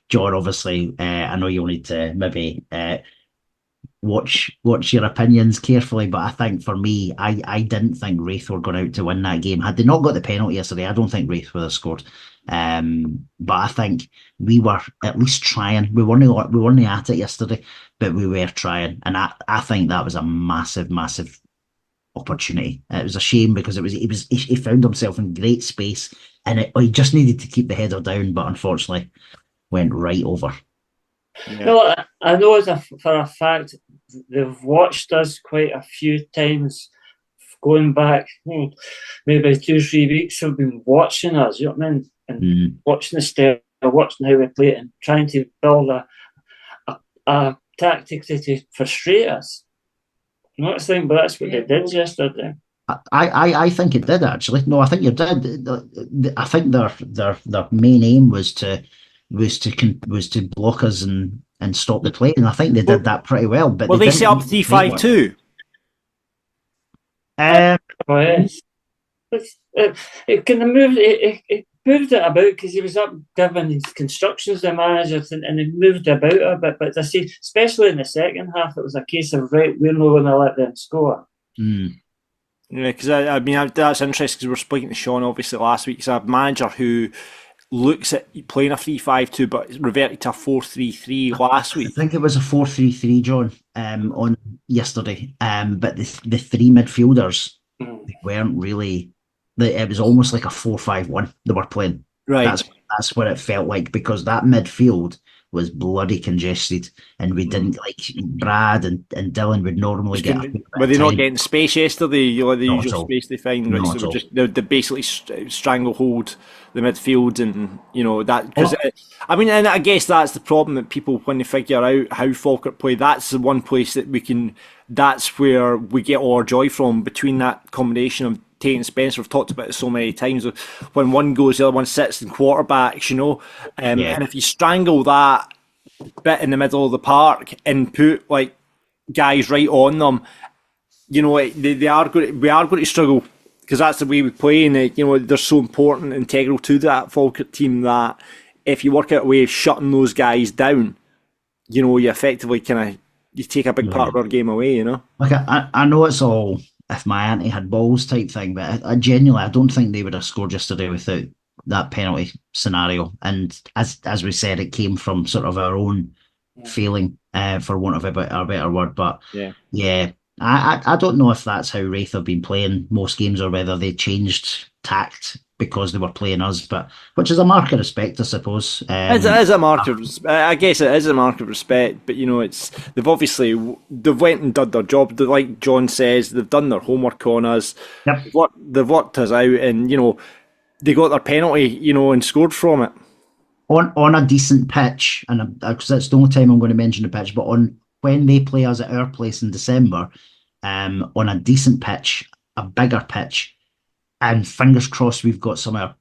John. Obviously, I know you'll need to maybe watch your opinions carefully, but I think for me, I didn't think Raith were going out to win that game. Had they not got the penalty yesterday, I don't think Raith would have scored. But I think we were at least trying. We weren't at it yesterday, but we were trying, and I think that was a massive opportunity. It was a shame because he found himself in great space, and he just needed to keep the header down, but unfortunately went right over. Yeah. No, I know for a fact they've watched us quite a few times going back maybe 2-3 weeks. Have been watching us, you know what I mean, and watching the style, watching how we play it, and trying to build a tactic to frustrate us. I'm not saying, but that's what they did yesterday. I think it did, actually. No, I think you did. I think their main aim was to block us and stop the play, and I think they did that pretty well. But they set up 3-5-2. Yes. It kind of moved. It moved it about because he was up giving his constructions to managers, and it moved about a bit. But I see, especially in the second half, it was a case of right, we're not going to let them score. Yeah, because I mean that's interesting because we were speaking to Sean obviously last week. He's a manager who looks at playing a 3-5-2, but reverted to a 4-3-3 last week. I think it was a 4-3-3, John, on yesterday. But the three midfielders they weren't really. It was almost like a 4-5-1 they were playing. Right. That's what it felt like, because that midfield was bloody congested, and we didn't, like, Brad and Dylan would normally get. Were they not getting space yesterday? The usual space they find, right? So they basically stranglehold the midfield, and that because and I guess that's the problem that people, when they figure out how Falkirk play, that's the one place that we can. That's where we get all our joy from, between that combination of Tate and Spencer. We've talked about it so many times. When one goes, the other one sits and quarterbacks, And if you strangle that bit in the middle of the park and put like guys right on them, we are going to struggle, because that's the way we play. And they're so important, integral to that Falkirk team, that if you work out a way of shutting those guys down, you effectively you take a big part of our game away. Like I know it's all if my auntie had balls type thing, but I genuinely, I don't think they would have scored yesterday without that penalty scenario. And as we said, it came from sort of our own feeling, for want of a better word. But yeah, I don't know if that's how Raith have been playing most games, or whether they changed tact because they were playing us, but which is a mark of respect, I suppose. It is a mark of I guess it is a mark of respect, but they've went and done their job. Like John says, they've done their homework on us. Yep. They've worked us out, and they got their penalty, and scored from it on a decent pitch. And because that's the only time I'm going to mention the pitch, but when they play us at our place in December, on a decent pitch, a bigger pitch, and fingers crossed we've got some of our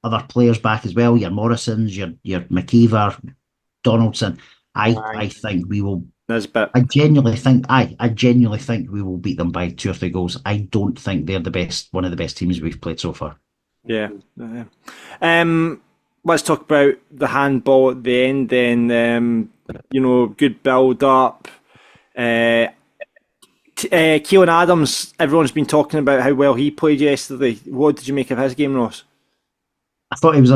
other players back as well. Your Morrisons, your McKeever, Donaldson. I think we will. I genuinely think we will beat them by 2 or 3 goals. I don't think they're one of the best teams we've played so far. Yeah. Let's talk about the handball at the end then. Good build up. Keelan Adams, everyone's been talking about how well he played yesterday. What did you make of his game, Ross? I thought it was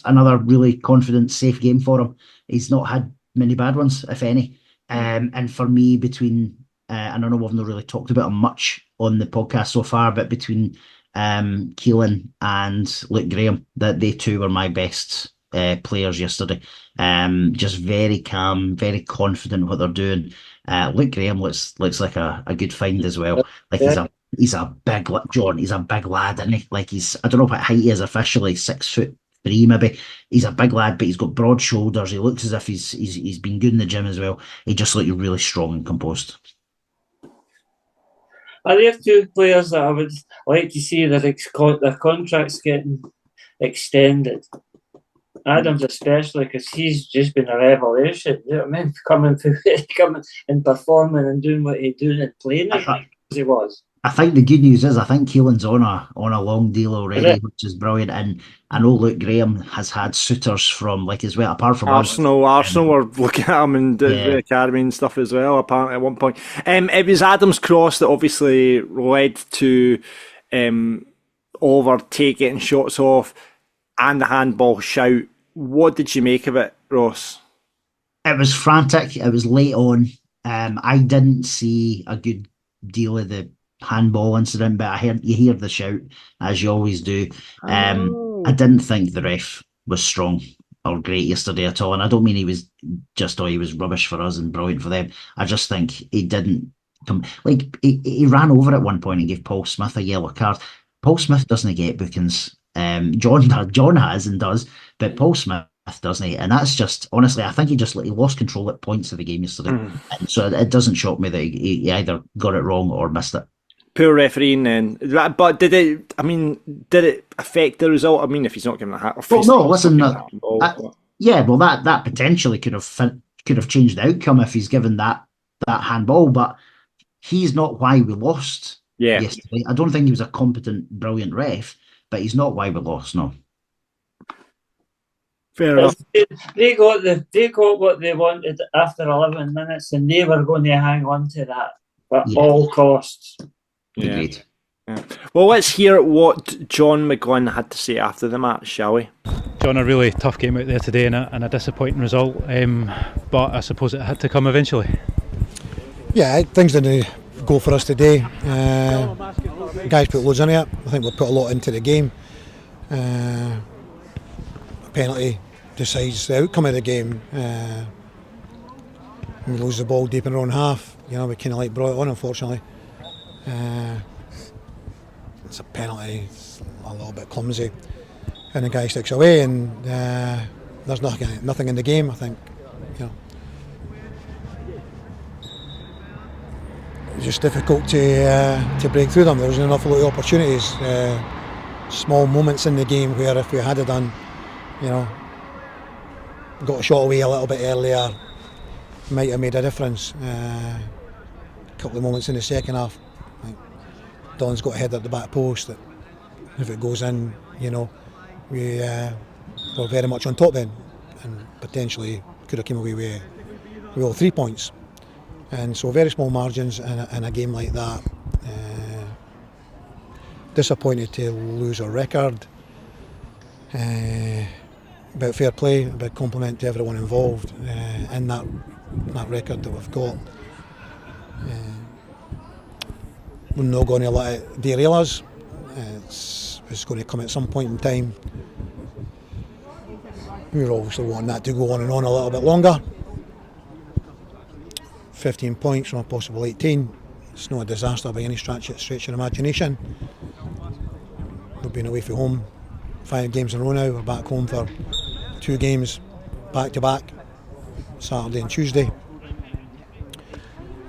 another really confident, safe game for him. He's not had many bad ones, if any. And for me, I know we've not really talked about him much on the podcast so far, but between Keelan and Luke Graham, that they two were my best players yesterday. Just very calm, very confident what they're doing. Luke Graham looks like a good find as well. He's a big John. He's a big lad, isn't he? I don't know what height he is officially, 6'3" maybe. He's a big lad, but he's got broad shoulders. He looks as if he's been good in the gym as well. He just looks really strong and composed. Are there 2 players that I would like to see their contracts getting extended? Adams especially, because he's just been a revelation. You know what I mean? Coming and performing and doing what he's doing and playing as he was. I think the good news is I think Keelan's on a long deal already, which is brilliant. And I know Luke Graham has had suitors from as well, apart from Arsenal. Arsenal were looking at him and the academy and stuff as well. Apparently at one point, it was Adams' cross that obviously led to Oliver getting shots off and the handball shout. What did you make of it, Ross? It was frantic. It was late on. I didn't see a good deal of the handball incident, but you hear the shout, as you always do. I didn't think the ref was strong or great yesterday at all, and I don't mean he was rubbish for us and brilliant for them. I just think he didn't come. He ran over at one point and gave Paul Smith a yellow card. Paul Smith doesn't get bookings. John has and does, but Paul Smith doesn't he? And that's just, honestly, I think he lost control at points of the game yesterday. And so it doesn't shock me that he either got it wrong or missed it. Poor refereeing then. But did it affect the result? I mean, if he's not giving a hat or face, well, no, listen, that potentially could have changed the outcome if he's given that handball, but he's not why we lost yesterday. I don't think he was a competent, brilliant ref, but he's not why we lost, no. Fair enough. They got what they wanted after 11 minutes, and they were going to hang on to that at all costs. Yeah. Well, let's hear what John McGlynn had to say after the match, shall we? John, a really tough game out there today and a disappointing result, but I suppose it had to come eventually. Yeah, things didn't go for us today. Guys put loads into it. I think we put a lot into the game. A penalty decides the outcome of the game. We lose the ball deep in our own half. We kind of brought it on, unfortunately. It's a penalty. It's a little bit clumsy, and the guy sticks away, and there's nothing in the game. I think it's just difficult to break through them. There was an awful lot of opportunities, small moments in the game where if we had it done, got a shot away a little bit earlier, might have made a difference. A couple of moments in the second half, Don's got a head at the back post that if it goes in, we're very much on top then, and potentially could have came away with all 3 points. And so very small margins in a game like that. Disappointed to lose our record. About fair play, a big compliment to everyone involved in that record that we've got. We're not going to let it derail us. It's going to come at some point in time. We're obviously wanting that to go on and on a little bit longer. 15 points from a possible 18. It's not a disaster by any stretch of imagination. We've been away from home 5 games in a row now. We're back home for 2 games back to back, Saturday and Tuesday.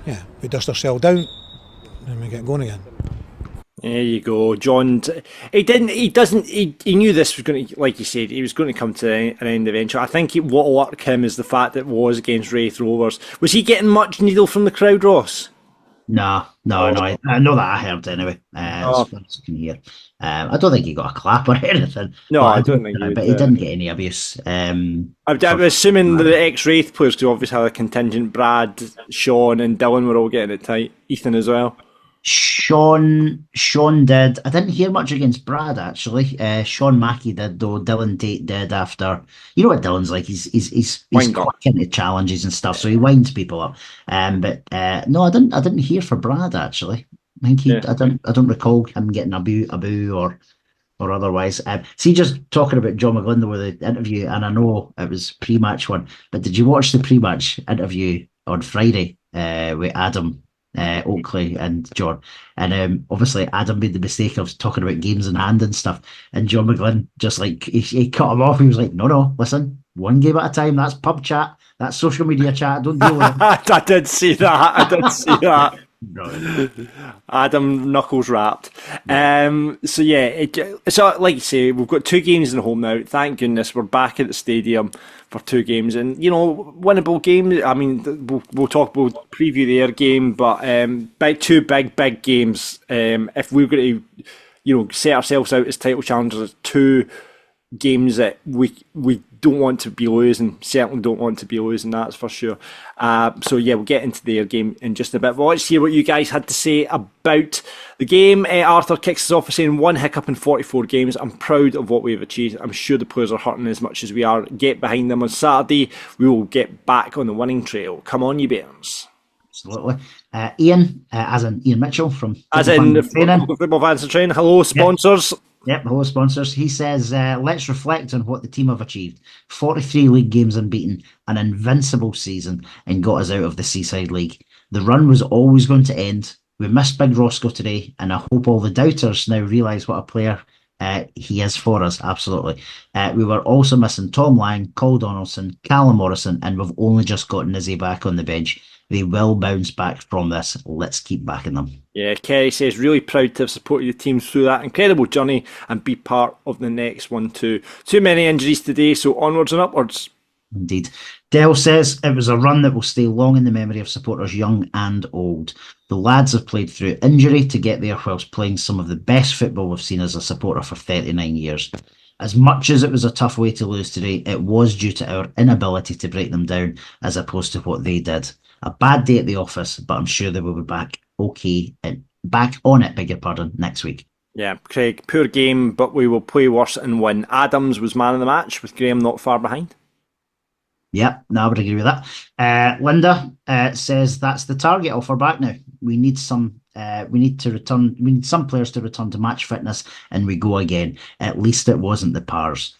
Yeah, we dust ourselves down and we get going again. There you go, John. He didn't. He doesn't. He knew this was going to, like you said, he was going to come to an end eventually. I think what will work him is the fact that it was against Raith Rovers. Was he getting much needle from the crowd, Ross? No. I know that I heard anyway. As far as I can hear. I don't think he got a clap or anything. No, I don't think. But he didn't get any abuse. I'm assuming the ex-Raith players, because obviously had a contingent. Brad, Sean, and Dylan were all getting it tight. Ethan as well. Sean did. I didn't hear much against Brad actually. Sean Mackey did though. Dylan Tate did after. You know what Dylan's like. He's quick into challenges and stuff, so he winds people up. But no, I didn't hear for Brad actually. I think I don't recall him getting a boo or otherwise. See, just talking about John McGlynn with the interview, and I know it was pre-match one, but did you watch the pre-match interview on Friday with Adam? Oakley and John, and obviously Adam made the mistake of talking about games in hand and stuff, and John McGlynn just like he cut him off. He was like, no, listen, one game at a time. That's pub chat, that's social media chat, don't deal with it. I did see that. Adam knuckles wrapped. So like you say, we've got 2 games in home now. Thank goodness we're back at the stadium for 2 games, and winnable games. I mean, we'll preview the Ayr game, but 2 big games. If we're going to set ourselves out as title challengers, 2 games that we don't want to be losing, certainly don't want to be losing, that's for sure. We'll get into their game in just a bit, but let's hear what you guys had to say about the game. Arthur kicks us off by saying 1 hiccup in 44 games. I'm proud of what we've achieved. I'm sure the players are hurting as much as we are. Get behind them on Saturday. We will get back on the winning trail. Come on, you Bairns. Absolutely. Ian, as in Ian Mitchell from Football Fans and Training. Hello, sponsors. Yep, hello sponsors. He says, let's reflect on what the team have achieved. 43 league games unbeaten, an invincible season, and got us out of the Seaside League. The run was always going to end. We missed Big Roscoe today, and I hope all the doubters now realise what a player he is for us. Absolutely. We were also missing Tom Lang, Cole Donaldson, Callum Morrison, and we've only just got Nizzy back on the bench. They will bounce back from this. Let's keep backing them. Yeah, Kerry says, really proud to have supported the team through that incredible journey and be part of the next one too. Too many injuries today, so onwards and upwards. Indeed. Dell says, it was a run that will stay long in the memory of supporters young and old. The lads have played through injury to get there whilst playing some of the best football we've seen as a supporter for 39 years. As much as it was a tough way to lose today, it was due to our inability to break them down as opposed to what they did. A bad day at the office, but I'm sure they will be back back on it, next week. Yeah, Craig, poor game, but we will play worse and win. Adams was man of the match, with Graham not far behind. Yep, no, I would agree with that. Linda says that's the target offer back now. We need some players to return to match fitness, and we go again. At least it wasn't the Pars.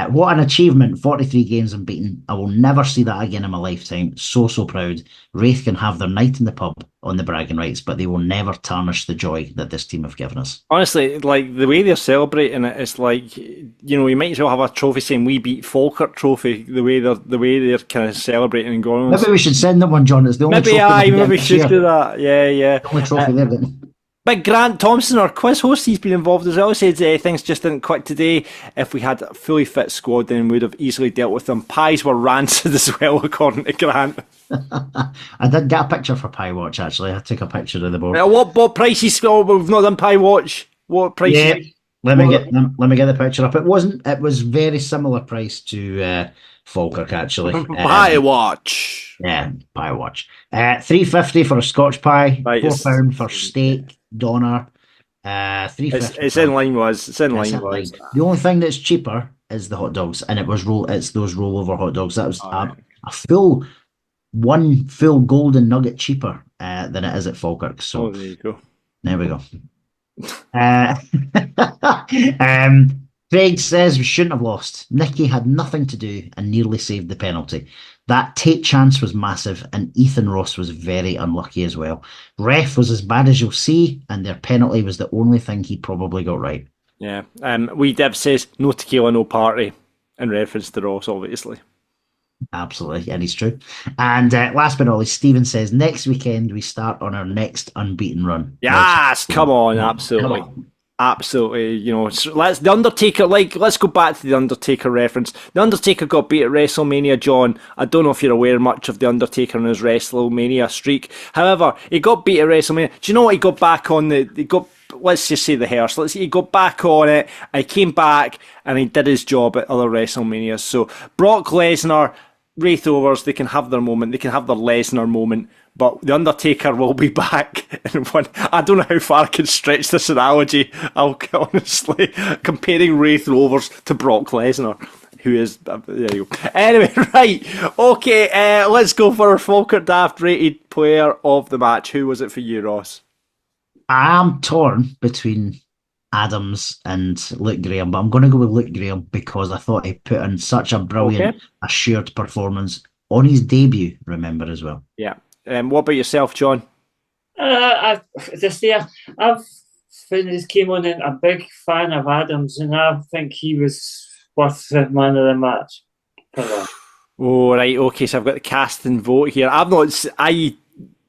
What an achievement! 43 games unbeaten. I will never see that again in my lifetime. So proud. Raith can have their night in the pub on the bragging rights, but they will never tarnish the joy that this team have given us. Honestly, like the way they're celebrating it, it's like, you might as well have a trophy saying we beat Falkirk trophy. The way they're kind of celebrating and going. Maybe we should send them one, John. It's the only trophy. Maybe we should do that. Yeah. The only trophy they're getting. Big Grant Thompson, our quiz host, he's been involved as well. He said things just didn't click today. If we had a fully fit squad, then we'd have easily dealt with them. Pies were rancid as well, according to Grant. I did get a picture for Pie Watch, actually. I took a picture of the board. What prices? We've not done Pie Watch. What prices? Yeah, let me get the picture up. It was very similar price to Falkirk, actually. Pie Watch. Yeah, Pie Watch. $3.50 for a Scotch pie. Right, £4 for steak, doner. $3.50. It's in line. The only thing that's cheaper is the hot dogs, and it's those rollover hot dogs. That was a full golden nugget cheaper than it is at Falkirk. So there you go. There we go. Craig says we shouldn't have lost. Nicky had nothing to do and nearly saved the penalty. That Tate chance was massive, and Ethan Ross was very unlucky as well. Ref was as bad as you'll see, and their penalty was the only thing he probably got right. Yeah. Wee Dev says no tequila, no party, in reference to Ross, obviously. Absolutely, and it's true. And last but not least, Stephen says next weekend we start on our next unbeaten run. Yes, come on, absolutely. Come on. Absolutely, let's go back to the Undertaker reference. The Undertaker got beat at WrestleMania, John. I don't know if you're aware much of the Undertaker and his WrestleMania streak. However, he got beat at WrestleMania. Do you know what he got back on? Let's just say the hearse. He got back on it. He came back and he did his job at other WrestleManias. So Brock Lesnar, Raith Rovers, they can have their moment. They can have their Lesnar moment. But the Undertaker will be back in one. I don't know how far I can stretch this analogy. I'll honestly comparing Raith Rovers to Brock Lesnar, who is there you go. Anyway, right, okay. Let's go for our Falkirk Daft rated player of the match. Who was it for you, Ross? I'm torn between Adams and Luke Graham, but I'm going to go with Luke Graham because I thought he put in such a brilliant, assured performance on his debut. Remember as well. Yeah. What about yourself, John? This year, when this came on in, a big fan of Adams, and I think he was worth the man of the match. Oh, right, okay, so I've got the cast and vote here. I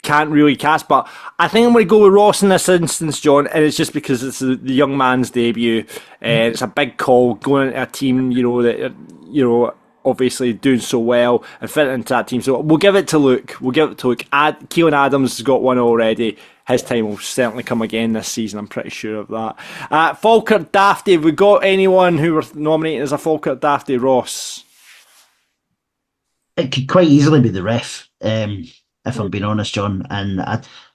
can't really cast, but I think I'm going to go with Ross in this instance, John, and it's just because it's the young man's debut, and it's a big call going into a team, obviously doing so well and fitting into that team. So we'll give it to Luke. Keelan Adams has got one already. His time will certainly come again this season, I'm pretty sure of that. Falkirk Dafty, have we got anyone who were nominated as a Falkirk Dafty, Ross? It could quite easily be the ref, if I'm being honest, John. And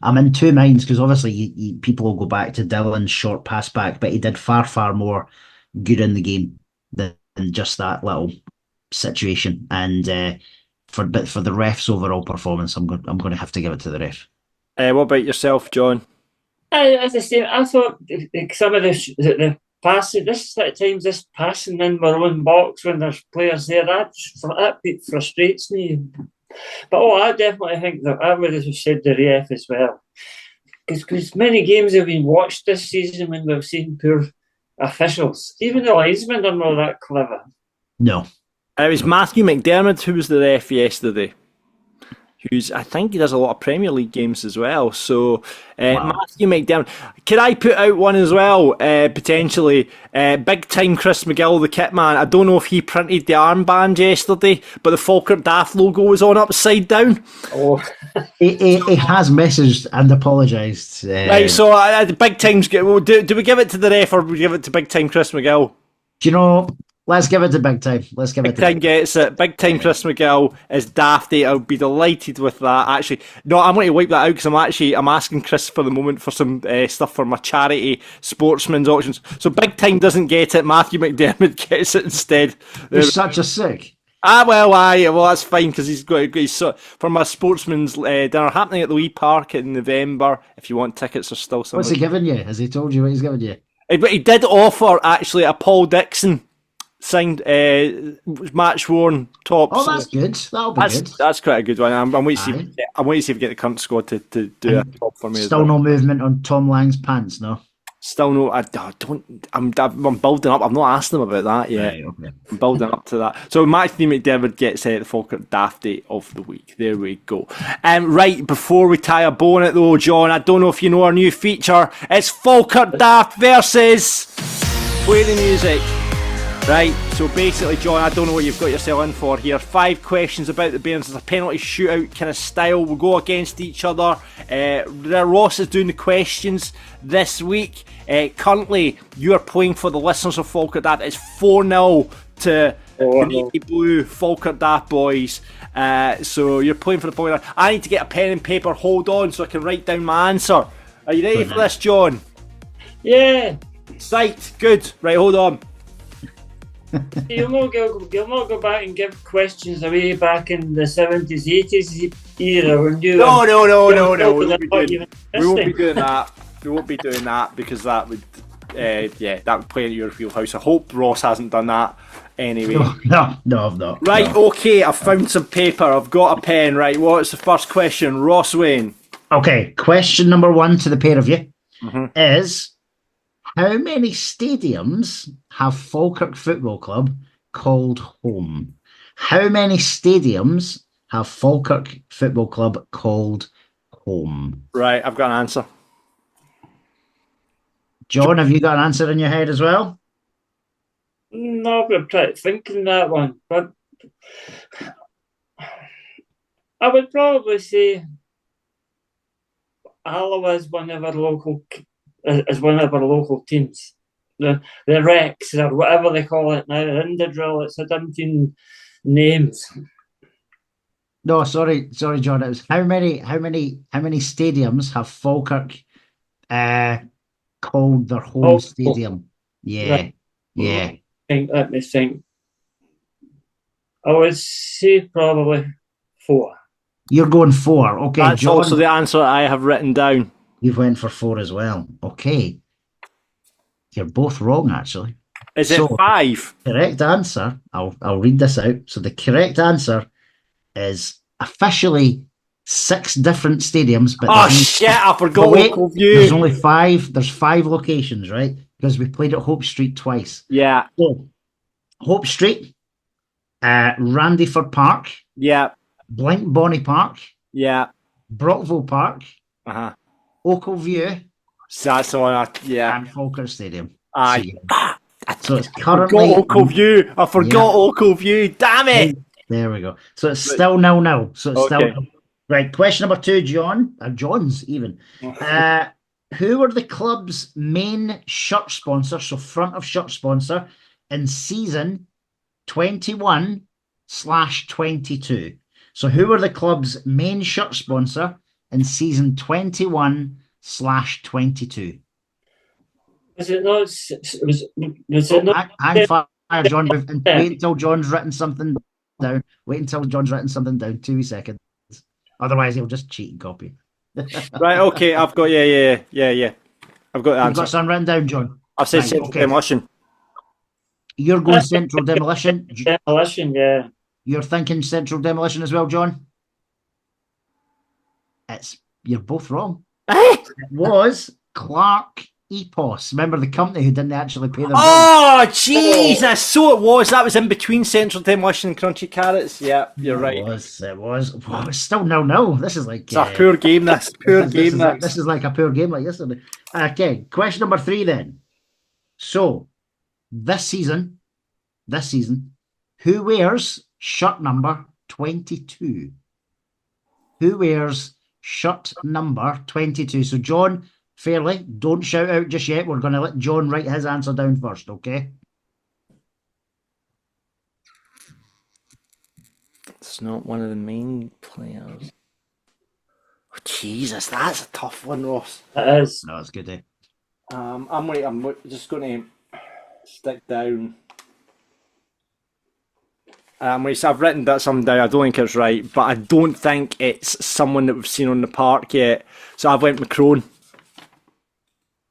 I'm in two minds because obviously people will go back to Dylan's short pass back, but he did far, far more good in the game than just that little situation. And for the ref's overall performance, I'm going to have to give it to the ref. What about yourself, John? As I say, I thought some of the passing, this passing in my own box when there's players there, that frustrates me. But I definitely think that I would have said the ref as well. Because many games have been watched this season when we've seen poor officials. Even the linesmen are not that clever. No. It was Matthew McDermott who was the ref yesterday. I think he does a lot of Premier League games as well. So Matthew McDermott. Could I put out one as well, potentially? Big time Chris McGill, the kit man. I don't know if he printed the armband yesterday, but the Falkirk Daft logo was on upside down. Oh, he has messaged and apologised. Right, so the big times. Do we give it to the ref or do we give it to big time Chris McGill? Do you know? Let's give it to Big Time. Big Time gets it. Big Time Chris McGill is Dafty. I'll be delighted with that. Actually, no, I'm going to wipe that out because I'm asking Chris for the moment for some stuff for my charity sportsman's auctions. So Big Time doesn't get it. Matthew McDermott gets it instead. You're such a sick. Well, that's fine because he's for my sportsman's dinner happening at the Wee Park in November. If you want tickets, there's still some. What's he giving you? Has he told you what he's giving you? But he did offer actually a Paul Dixon signed match worn tops. Oh, that's good. That'll be good. That's quite a good one. I'm waiting to see. I'm waiting to see if we get the current squad to do a top for me. Still no movement on Tom Lang's pants, no. Still no. I don't. I'm building up. I've not asked them about that yet. Right, okay. I'm building up to that. So Matthew McDermott gets the Falkirk Dafty of the week. There we go. Right before we tie a bow on it though, John, I don't know if you know our new feature. It's Falkirk Daft versus Play the Music. Right, so basically, John, I don't know what you've got yourself in for here. 5 questions about the Bairns. It's a penalty shootout kind of style. We'll go against each other. Ross is doing the questions this week. Currently, you are playing for the listeners of Falkirk Daft. It's 4-0 to the Navy Blue Falkirk Daft boys. So you're playing for the Falkirk Daft. I need to get a pen and paper. Hold on so I can write down my answer. Are you ready for this, John? Yeah. Right, good. Right, hold on. You'll not go back and give questions away back in the 70s, 80s era when you... No. We won't be doing that. We won't be doing that because that would... that would play into your wheelhouse. I hope Ross hasn't done that anyway. No, I've not. Right, okay, I've found some paper. I've got a pen. Right, what's the first question? Ross Wayne. Okay, question number 1 to the pair of you is... How many stadiums have Falkirk Football Club called home? How many stadiums have Falkirk Football Club called home? Right, I've got an answer. John, have you got an answer in your head as well? No, I'm trying to think of that one, but I would probably say Alloa is one of our local teams. The Rex or whatever they call it now, Indadrill. It's a Dungeon names. No, sorry, John. It was how many stadiums have Falkirk called their home stadium? Yeah, Right. yeah. Let me think. I would say probably 4. You're going 4. Okay, That's John, also the answer I have written down. you've went for 4 as well. Okay. You're both wrong, actually. Is it 5? Correct answer. I'll read this out. So the correct answer is officially 6 different stadiums. But Oh shit! I forgot Local View. There's only 5. There's 5 locations, right? Because we played at Hope Street twice. Yeah. So Hope Street, Randyford Park, Yeah. Blink Bonnie Park, Yeah. Brockville Park, Oakle View, So that's the one. Yeah. and Falkirk Stadium. Aye. So it's I currently forgot Oakle View. I forgot Oakle View. Damn it! There we go. So it's still 0-0. So it's Okay. still right. Question number 2, John. John's even. Who were the club's main shirt sponsor? So front of shirt sponsor in season 21/22. So who were the club's main shirt sponsor in season 21/22? Was it not? Was it not? I'm fire, John. Wait until John's written something down. Wait until John's written something down. 2 seconds. Otherwise, he'll just cheat and copy. Right. Okay. I've got. Yeah. I've got the You've answer. got something written down, John. I've said Right, Central okay. Demolition. You're going Central Demolition. Demolition, yeah. You're thinking Central Demolition as well, John? You're both wrong. It was Clark Epos. Remember the company who didn't actually pay their bills? Oh Jesus! So it was. That was in between Central Demolition and Crunchy Carrots. Yeah, you're right. It was. Well, it's still 0-0. This is like It's a poor game. This poor game. This is like a poor game like yesterday. Okay, question number 3 then. So, this season, who wears shirt number 22? Who wears shirt number 22? So, John Fairley, don't shout out just yet. We're going to let John write his answer down first, okay? It's not one of the main players. Oh, Jesus, that's a tough one, Ross. It is. No, it's good, eh? I'm just going to stick down. I've written that something down. I don't think it's right, but I don't think it's someone that we've seen on the park yet. So I've went with Crone.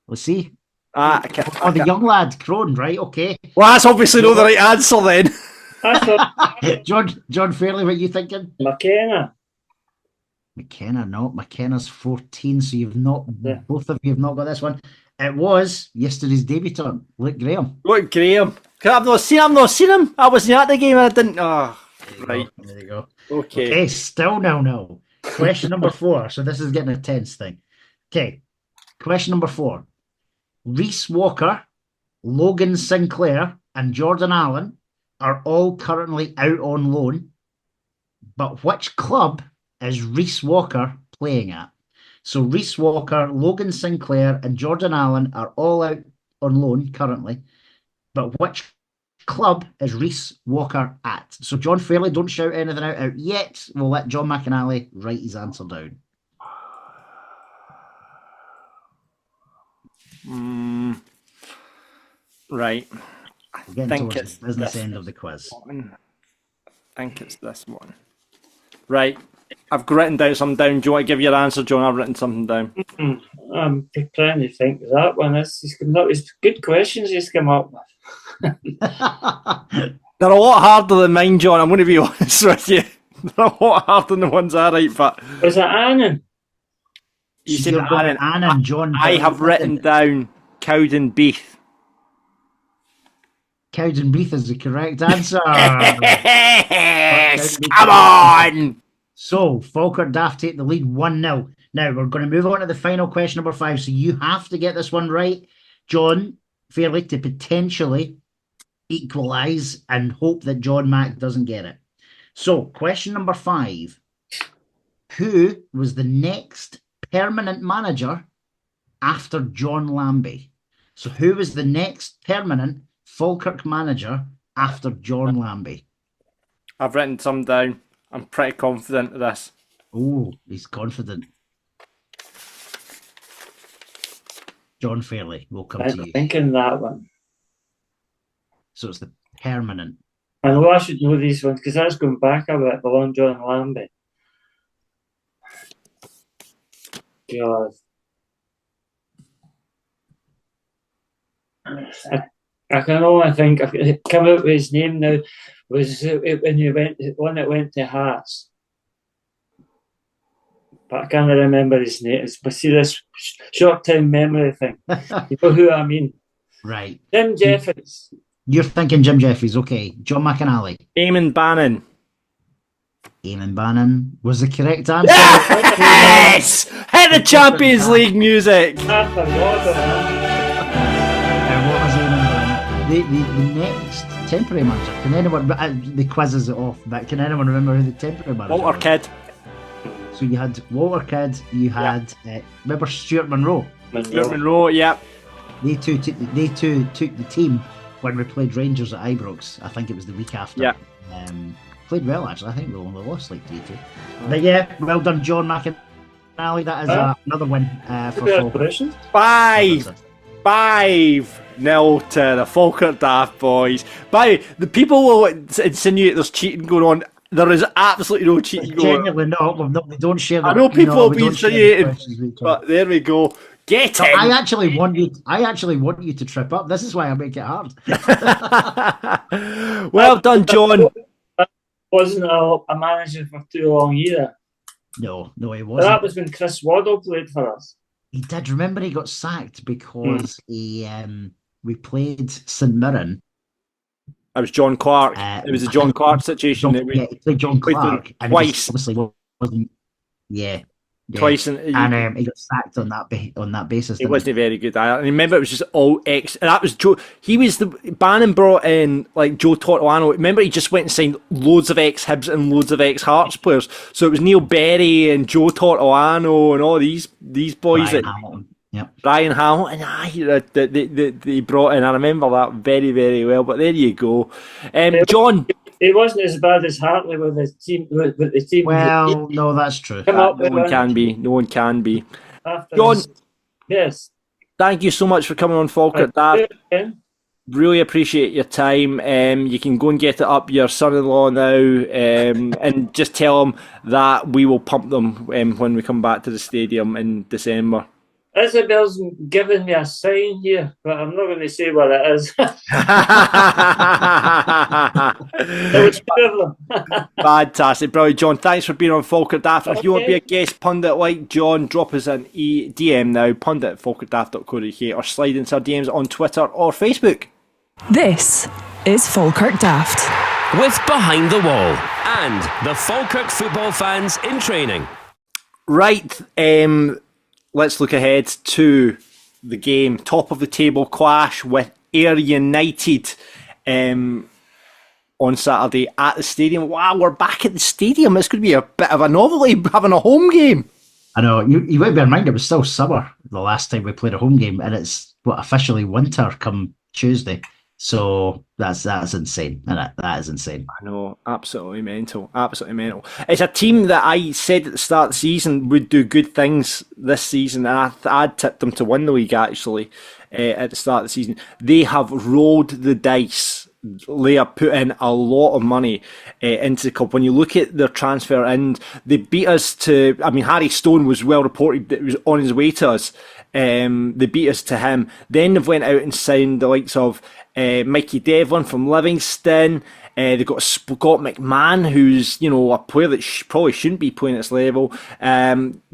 We'll see. The young lad, Crone, right? Okay. Well, that's obviously not the right answer then. I thought John Fairley, what are you thinking? McKenna. McKenna, no. McKenna's 14, so both of you have not got this one. It was yesterday's debutant, Luke Graham. Luke Graham. I've not seen him. I wasn't at the game and I didn't. Oh, right. There you go. Okay. Still no. Question number 4. So this is getting a tense thing. Okay. Question number 4. Reece Walker, Logan Sinclair, and Jordan Allen are all currently out on loan. But which club is Reece Walker playing at? So Reece Walker, Logan Sinclair, and Jordan Allen are all out on loan currently. But which club is Reece Walker at? So John Fairley, don't shout anything out yet. We'll let John McAnally write his answer down. Right. We're getting towards the business end of the quiz. I think it's this one. Right. I've written down something down. Do you want to give your answer, John? I've written something down. I'm trying to think of that one. He's coming up with good questions he's come up with. They're a lot harder than mine, John. I'm going to be honest with you. They're a lot harder than the ones I write, but... Was it Annan? You said Annan. John. I have written down Cowden Beath. Cowdenbeath is the correct answer. Yes, come on! So, Falkirk Daft take the lead 1-0. Now, we're going to move on to the final question, number 5. So you have to get this one right, John Fairley, to potentially equalise and hope that John Mack doesn't get it. So, question number 5. Who was the next permanent manager after John Lambie? So who was the next permanent Falkirk manager after John Lambie? I've written some down. I'm pretty confident of this. Oh, he's confident. John Fairley, we'll come to you. I'm thinking that one. So it's the permanent. I know I should know these ones because that's going back a bit, the long John Lambie. God. I can only think, I come out with his name now, was when he went, one that went to Hearts. But I can't remember his name. But see, this short-term memory thing. You know who I mean? Right. Jim Jeffries. You're thinking Jim Jeffries, okay. John McAnally. Eamon Bannon. Eamon Bannon was the correct answer. Yes! Hit the Champions League music! I forgot that. What was Eamon Bannon? The next temporary manager. Can anyone, the quiz is off, but can anyone remember who the temporary manager was? Walter Kidd. So you had Walter Kidd, you had, remember Stuart Monroe? Stuart Monroe, yep. They two took the team when we played Rangers at Ibrox. I think it was the week after. Yeah. Played well, actually. I think we only lost like 3-2. But yeah, well done, John McAnally. That is another win for Falkirk. 5-0 to the Falkirk Daft boys. By the way, the people will insinuate there's cheating going on. There is absolutely no cheating going on. Genuinely not. We don't share that. I know people will be insinuating, but there we go. Get in. I actually want you to trip up. This is why I make it hard. Well done, John. Wasn't a manager for too long either. No, he wasn't. That was when Chris Waddle played for us. He did. Remember, he got sacked because we played St Mirren. It was John Clark. It was a John Clark situation. He played John Clark twice. Obviously, wasn't. Yeah. Twice, and he got sacked on that basis. He wasn't very good. I remember it was just all ex. That was Joe. He was Bannon brought in like Joe Tortolano. Remember, he just went and signed loads of ex Hibs and loads of ex Hearts players. So it was Neil Berry and Joe Tortolano and all these boys. Brian Hamilton. Yep. Brian Hamilton. They brought in. I remember that very, very well. But there you go, John. He wasn't as bad as Hartley with his team. With the team. Well, no, that's true. No one can be. John, yes. Thank you so much for coming on Falkirk Daft. Really appreciate your time. You can go and get it up your son-in-law now, and just tell him that we will pump them when we come back to the stadium in December. Isabel's giving me a sign here, but I'm not going to say what it is. Fantastic, brilliant, John. Thanks for being on Falkirk Daft. If you want to be a guest pundit like John, drop us an DM now, pundit@falkirkdaft.co.uk, or slide into our DMs on Twitter or Facebook. This is Falkirk Daft. With Behind the Wall and the Falkirk football fans in training. Right, let's look ahead to the game. Top of the table clash with Ayr United on Saturday at the stadium. Wow, we're back at the stadium. It's going to be a bit of a novelty having a home game. I know. You might bear in mind it was still summer the last time we played a home game, and it's officially winter come Tuesday. So that's insane, isn't it? That is insane. I know, absolutely mental. It's a team that I said at the start of the season would do good things this season, and I'd tipped them to win the league actually at the start of the season. They have rolled the dice. They have put in a lot of money into the club. When you look at their transfer and they beat us to, I mean, Harry Stone was well reported that he was on his way to us. They beat us to him. Then they've went out and signed the likes of Mikey Devlin from Livingston. They've got Scott McMahon, who's, you know, a player that probably shouldn't be playing at this level.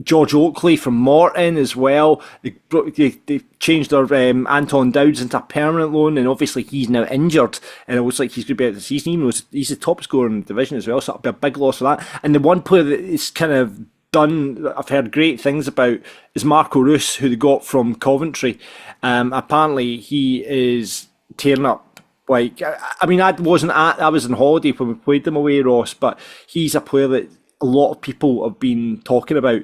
George Oakley from Morton as well. They changed their Anton Dowds into a permanent loan, and obviously he's now injured, and it looks like he's going to be out of the season. Even though he's the top scorer in the division as well, so that'll be a big loss for that. And the one player that is kind of done, I've heard great things about, is Marco Roos, who they got from Coventry. Apparently he is tearing up. Like, I mean, I was on holiday when we played them away, Ross, but he's a player that a lot of people have been talking about.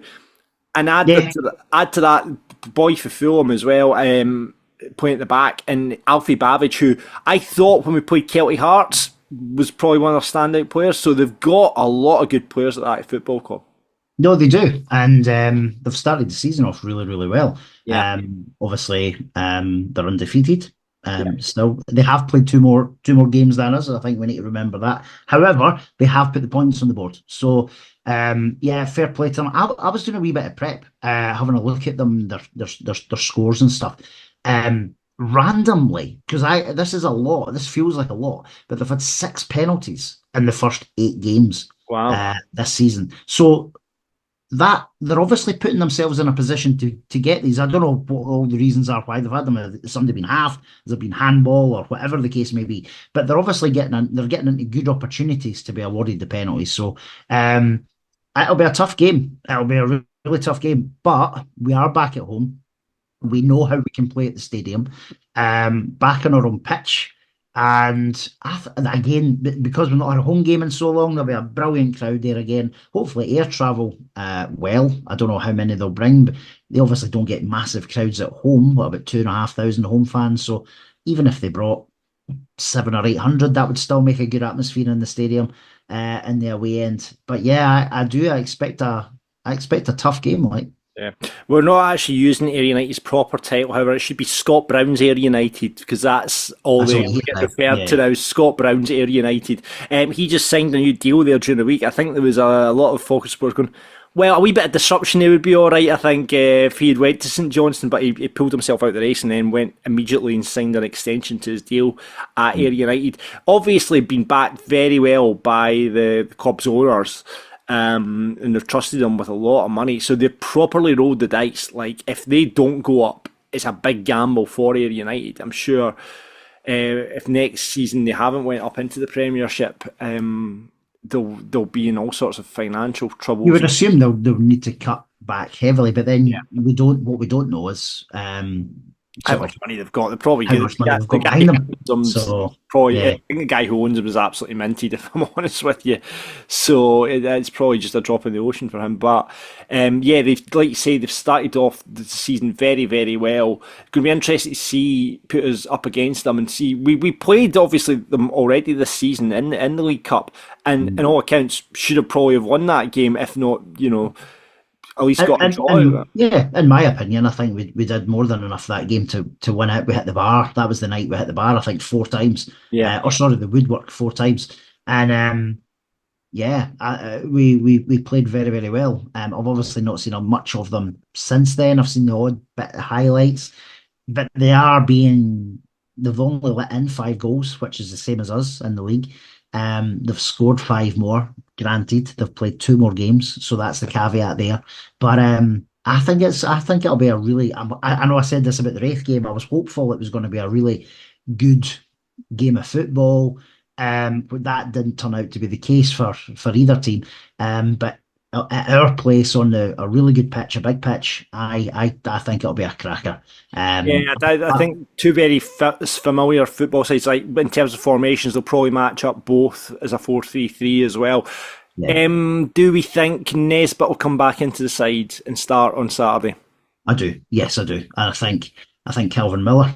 And add to that, boy for Fulham as well, playing at the back, and Alfie Babbage, who I thought when we played Kelty Hearts was probably one of their standout players. So they've got a lot of good players at that football club. No, they do, and they've started the season off really, really well. Yeah. Obviously, they're undefeated. Still, they have played two more games than us. I think we need to remember that. However, they have put the points on the board. So, fair play to them. I was doing a wee bit of prep, having a look at them, their scores and stuff. Randomly, because this is a lot. This feels like a lot, but they've had 6 penalties in the first 8 games. Wow. This season. So that they're obviously putting themselves in a position to get these. I don't know what all the reasons are why they've had them. Has somebody been halved? Has there been handball or whatever the case may be? But they're obviously getting into good opportunities to be awarded the penalties. So it'll be a tough game. It'll be a really tough game. But we are back at home. We know how we can play at the stadium. Back on our own pitch. And again, because we've not had a home game in so long, there'll be a brilliant crowd there again. Hopefully air travel well. I don't know how many they'll bring, but they obviously don't get massive crowds at home. What, about 2,500 home fans? So even if they brought 700 or 800, that would still make a good atmosphere in the stadium in the away end. But yeah, I expect a tough game, like. Yeah, we're not actually using Ayr United's proper title, however, it should be Scott Brown's Ayr United, because that's all they get referred to now. Scott Brown's Ayr United. He just signed a new deal there during the week. I think there was a lot of Falkirk supporters going, well, a wee bit of disruption there would be all right, I think, if he had went to St Johnstone, but he pulled himself out of the race and then went immediately and signed an extension to his deal at Ayr United. Obviously been backed very well by the club's owners. And they've trusted them with a lot of money, so they've properly rolled the dice. Like, if they don't go up, it's a big gamble for Ayr United. I'm sure if next season they haven't went up into the Premiership, they'll be in all sorts of financial trouble. You would assume they'll need to cut back heavily, but then we don't. What we don't know is how much money they've got. They're probably good. I think the guy who owns them is absolutely minted, if I'm honest with you. So it's probably just a drop in the ocean for him. But they've, like you say, they've started off the season very, very well. It's going to be interesting to put us up against them and see. We played obviously them already this season in the League Cup, and in all accounts should have probably have won that game, if not, at least got a draw. Yeah, in my opinion, I think we did more than enough that game to win it. We hit the bar. That was the night we hit the bar, I think, 4 times. Yeah. The woodwork 4 times. And we played very, very well. I've obviously not seen much of them since then. I've seen the odd bit of highlights, but they've only let in 5 goals, which is the same as us in the league. They've scored 5 more. Granted, they've played 2 more games, so that's the caveat there. But I think it'll be a really. I know I said this about the Raith game. I was hopeful it was going to be a really good game of football, but that didn't turn out to be the case for either team. But at our place on a really good pitch, a big pitch, I think it'll be a cracker. I think 2 very familiar football sides. Like in terms of formations, they'll probably match up both as a 4-3-3 as well. Yeah. Do we think Nesbitt will come back into the side and start on Saturday? I do. Yes, I do. And I think Calvin Miller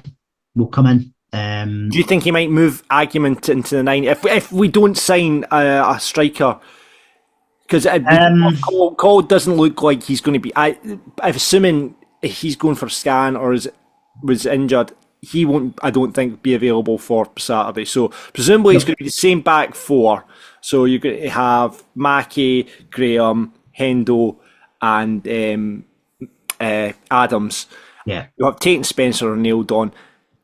will come in. Do you think he might move Argument into the 9 if we don't sign a striker? Because Cole doesn't look like he's going to be. I'm assuming he's going for a scan or was injured. He won't, I don't think, be available for Saturday. So presumably it's going to be the same back 4. So you're going to have Mackey, Graham, Hendo, and Adams. Yeah. You have Tate and Spencer are nailed on.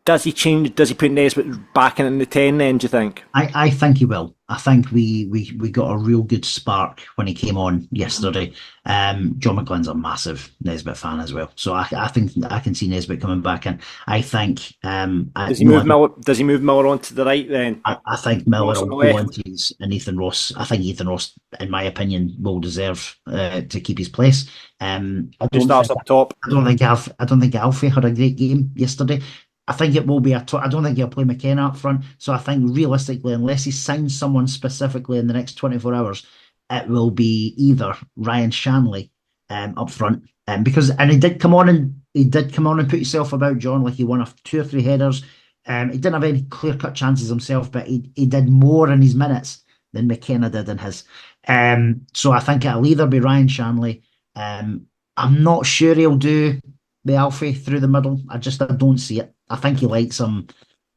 Does he change? Does he put Nesbitt back in the 10 then, do you think? I think he will. I think we got a real good spark when he came on yesterday. John McGlynn's a massive Nesbitt fan as well, so I think I can see Nesbitt coming back in. I think does he move Miller onto the right then? I think Miller will go into and Ethan Ross. I think Ethan Ross, in my opinion, will deserve to keep his place. Who starts up top? I don't think Alfie had a great game yesterday. I think it will be I don't think he'll play McKenna up front. So I think realistically, unless he signs someone specifically in the next 24 hours, it will be either Ryan Shanley up front, because he did come on and put himself about, John. Like, he won 2 or 3 headers. He didn't have any clear cut chances himself, but he did more in his minutes than McKenna did in his. So I think it'll either be Ryan Shanley. I'm not sure he'll do the Alfie through the middle. I don't see it. I think he likes him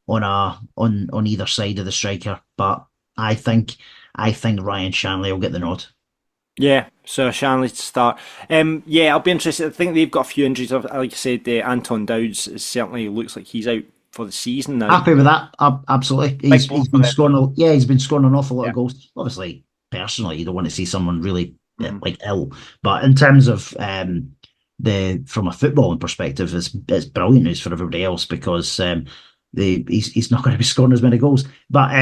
on either side of the striker, but I think Ryan Shanley will get the nod. Yeah, so Shanley to start. I'll be interested. I think they've got a few injuries. Like I said, Anton Dowds certainly looks like he's out for the season now. Happy with that, absolutely. He's been scoring. He's been scoring an awful lot of goals. Obviously, personally, you don't want to see someone really ill, but in terms of from a footballing perspective, it's brilliant news for everybody else, because he's not going to be scoring as many goals. But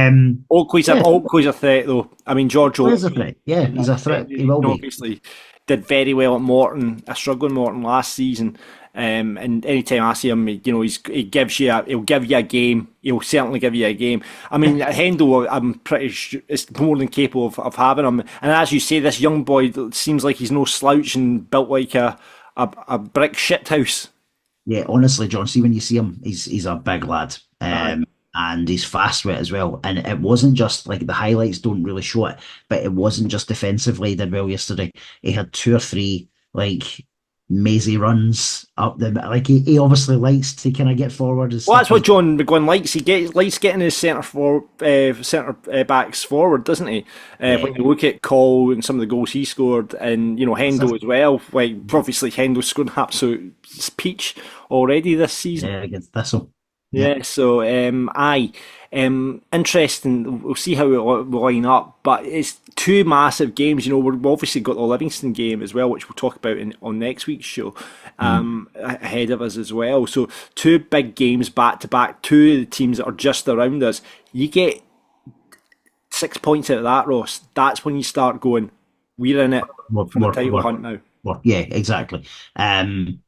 Oakley's a threat, though. I mean, George Oakley is a threat. Yeah, he's a threat. He will be. Obviously, did very well at Morton, a struggling Morton last season. And anytime I see him, he'll give you a game. He'll certainly give you a game. I mean, Hendo, I'm pretty sure is more than capable of having him. And as you say, this young boy seems like he's no slouch and built like a brick shithouse. Yeah, honestly, John, see, when you see him, he's a big lad, and he's fast with it as well. And it wasn't just like, the highlights don't really show it, but it wasn't just defensively he did well yesterday. He had 2 or 3 mazy runs up the, like, he obviously likes to kind of get forward. Well, that's what John McGlynn likes. He likes getting his centre backs forward, doesn't he? When you look at Cole and some of the goals he scored, and Hendo as well. Like, obviously Hendo's scored an absolute peach already this season. Yeah, against Thistle. Yeah, so interesting. We'll see how it will line up, but it's 2 massive games. We've obviously got the Livingston game as well, which we'll talk about on next week's show, ahead of us as well. So 2 big games back to back, 2 of the teams that are just around us. You get 6 points out of that, Ross. That's when you start going, we're in it for the title hunt now. Yeah, exactly. And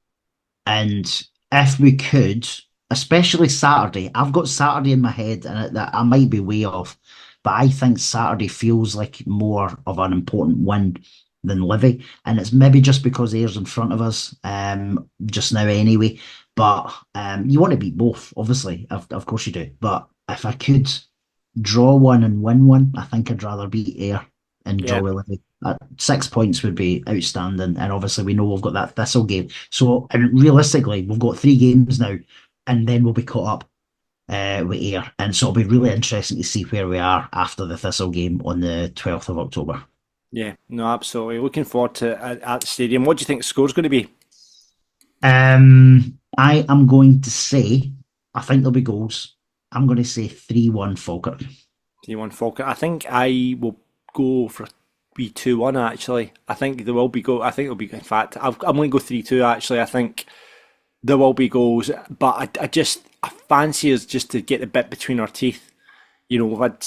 if we could, especially Saturday, I've got Saturday in my head, and that I might be way off, but I think Saturday feels like more of an important win than Livy, and it's maybe just because Ayer's in front of us just now anyway. But you want to beat both, obviously, of course you do. But if I could draw one and win one, I think I'd rather beat Ayr and draw with Livy. 6 points would be outstanding, and obviously we know we've got that Thistle game. So, and realistically, we've got 3 games now, and then we'll be caught up with Ayr. And so it'll be really interesting to see where we are after the Thistle game on the 12th of October. Yeah, no, absolutely. Looking forward to it at the stadium. What do you think the score's going to be? I am going to say, I think there'll be goals. I'm going to say 3-1 Falkirk. 3-1 Falkirk. I think I will go for a 2-1 actually. I think there will be goals. I think it'll be, in fact, I'm going to go 3-2 actually. I think there will be goals, but I fancy us just to get the bit between our teeth. We've had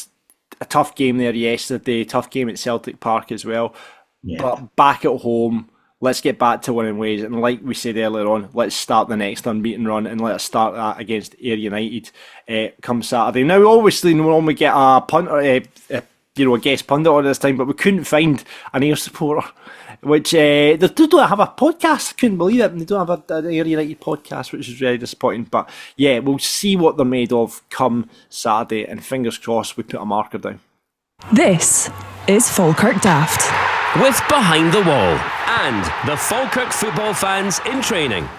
a tough game there yesterday, tough game at Celtic Park as well. Yeah. But back at home, let's get back to winning ways. And like we said earlier on, let's start the next unbeaten run, and let's start that against Ayr United come Saturday. Now, obviously, when we get a punter, a guest pundit on this time, but we couldn't find an Ayr supporter, which they don't have a podcast. I couldn't believe it. They don't have an Ayr United podcast, which is really disappointing. But yeah, we'll see what they're made of come Saturday, and fingers crossed we put a marker down. This is Falkirk Daft. With Behind the Wall and the Falkirk football fans in training.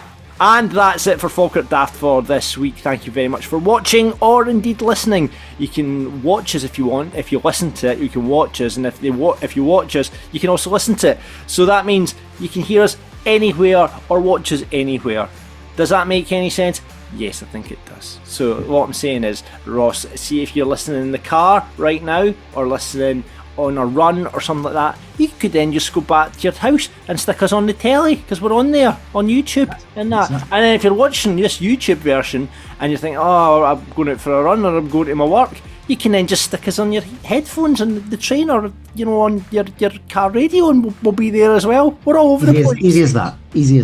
And that's it for Falkirk Daft for this week. Thank you very much for watching, or indeed listening. You can watch us if you want. If you listen to it, you can watch us. And if you watch us, you can also listen to it. So that means you can hear us anywhere or watch us anywhere. Does that make any sense? Yes, I think it does. So what I'm saying is, Ross, see if you're listening in the car right now or listening on a run or something like that, you could then just go back to your house and stick us on the telly, because we're on there on YouTube and that. And then if you're watching this YouTube version and you think, oh, I'm going out for a run or I'm going to my work, you can then just stick us on your headphones on the train, or on your car radio, and we'll be there as well. We're all over the place. Easy as that. Easy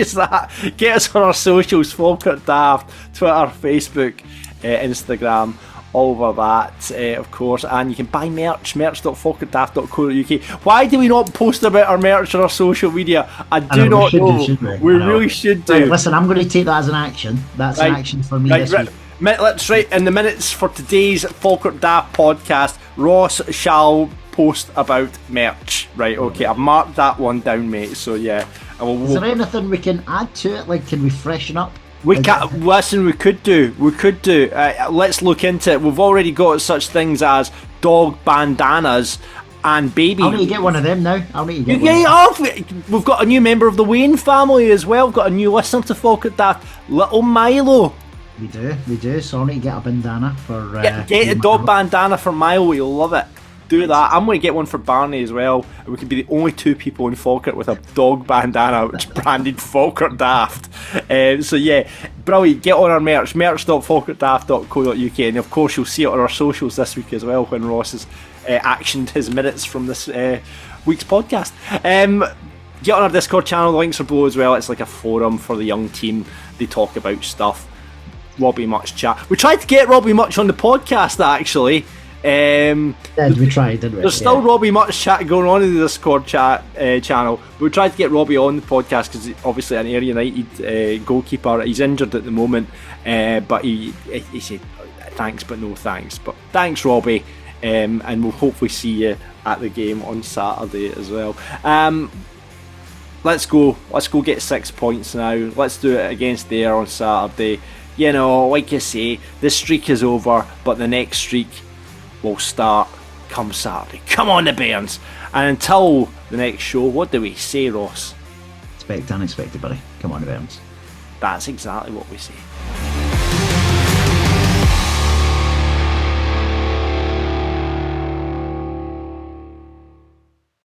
as that. Get us on our socials: Falkirk Daft, Twitter, Facebook, Instagram, all over that, of course. And you can buy merch.falkirkdaft.co.uk. Why do we not post about our merch on our social media? I do not know. We really should do. Right, listen, I'm going to take that as an action. That's an action for me this week. Let's write in the minutes for today's Falkirk Daft podcast. Ross shall post about merch. Right, okay, I've marked that one down, mate. So yeah, is there anything we can add to it? Like, can we freshen up? We can. Listen, we could do. Let's look into it. We've already got such things as dog bandanas and baby. I'll need to get one of them now. We've got a new member of the Wayne family as well. We've got a new listener to Falkirk Daft, Little Milo. We do. So I'll need to get a bandana for... get a dog bandana for Milo, you'll love it. Do that. I'm going to get one for Barney as well. We could be the only two people in Falkirk with a dog bandana which branded Falkirk Daft. So yeah, brilliant. Get on our merch.falkirkdaft.co.uk, and of course you'll see it on our socials this week as well when Ross has actioned his minutes from this week's podcast. Get on our Discord channel, the links are below as well. It's like a forum for the young team. They talk about stuff. Robbie Much chat. We tried to get Robbie Much on the podcast actually. We tried, didn't we? There's still Robbie Much chat going on in the Discord chat channel. We tried to get Robbie on the podcast because obviously an Ayr United goalkeeper. He's injured at the moment, but he said thanks but no thanks. But thanks, Robbie, and we'll hopefully see you at the game on Saturday as well. Let's go get 6 points now. Let's do it against Ayr on Saturday. You know, like you say, this streak is over, but the next streak will start come Saturday. Come on, the Bairns. And until the next show, what do we say, Ross? Expect unexpected, buddy. Come on, the Bairns. That's exactly what we say.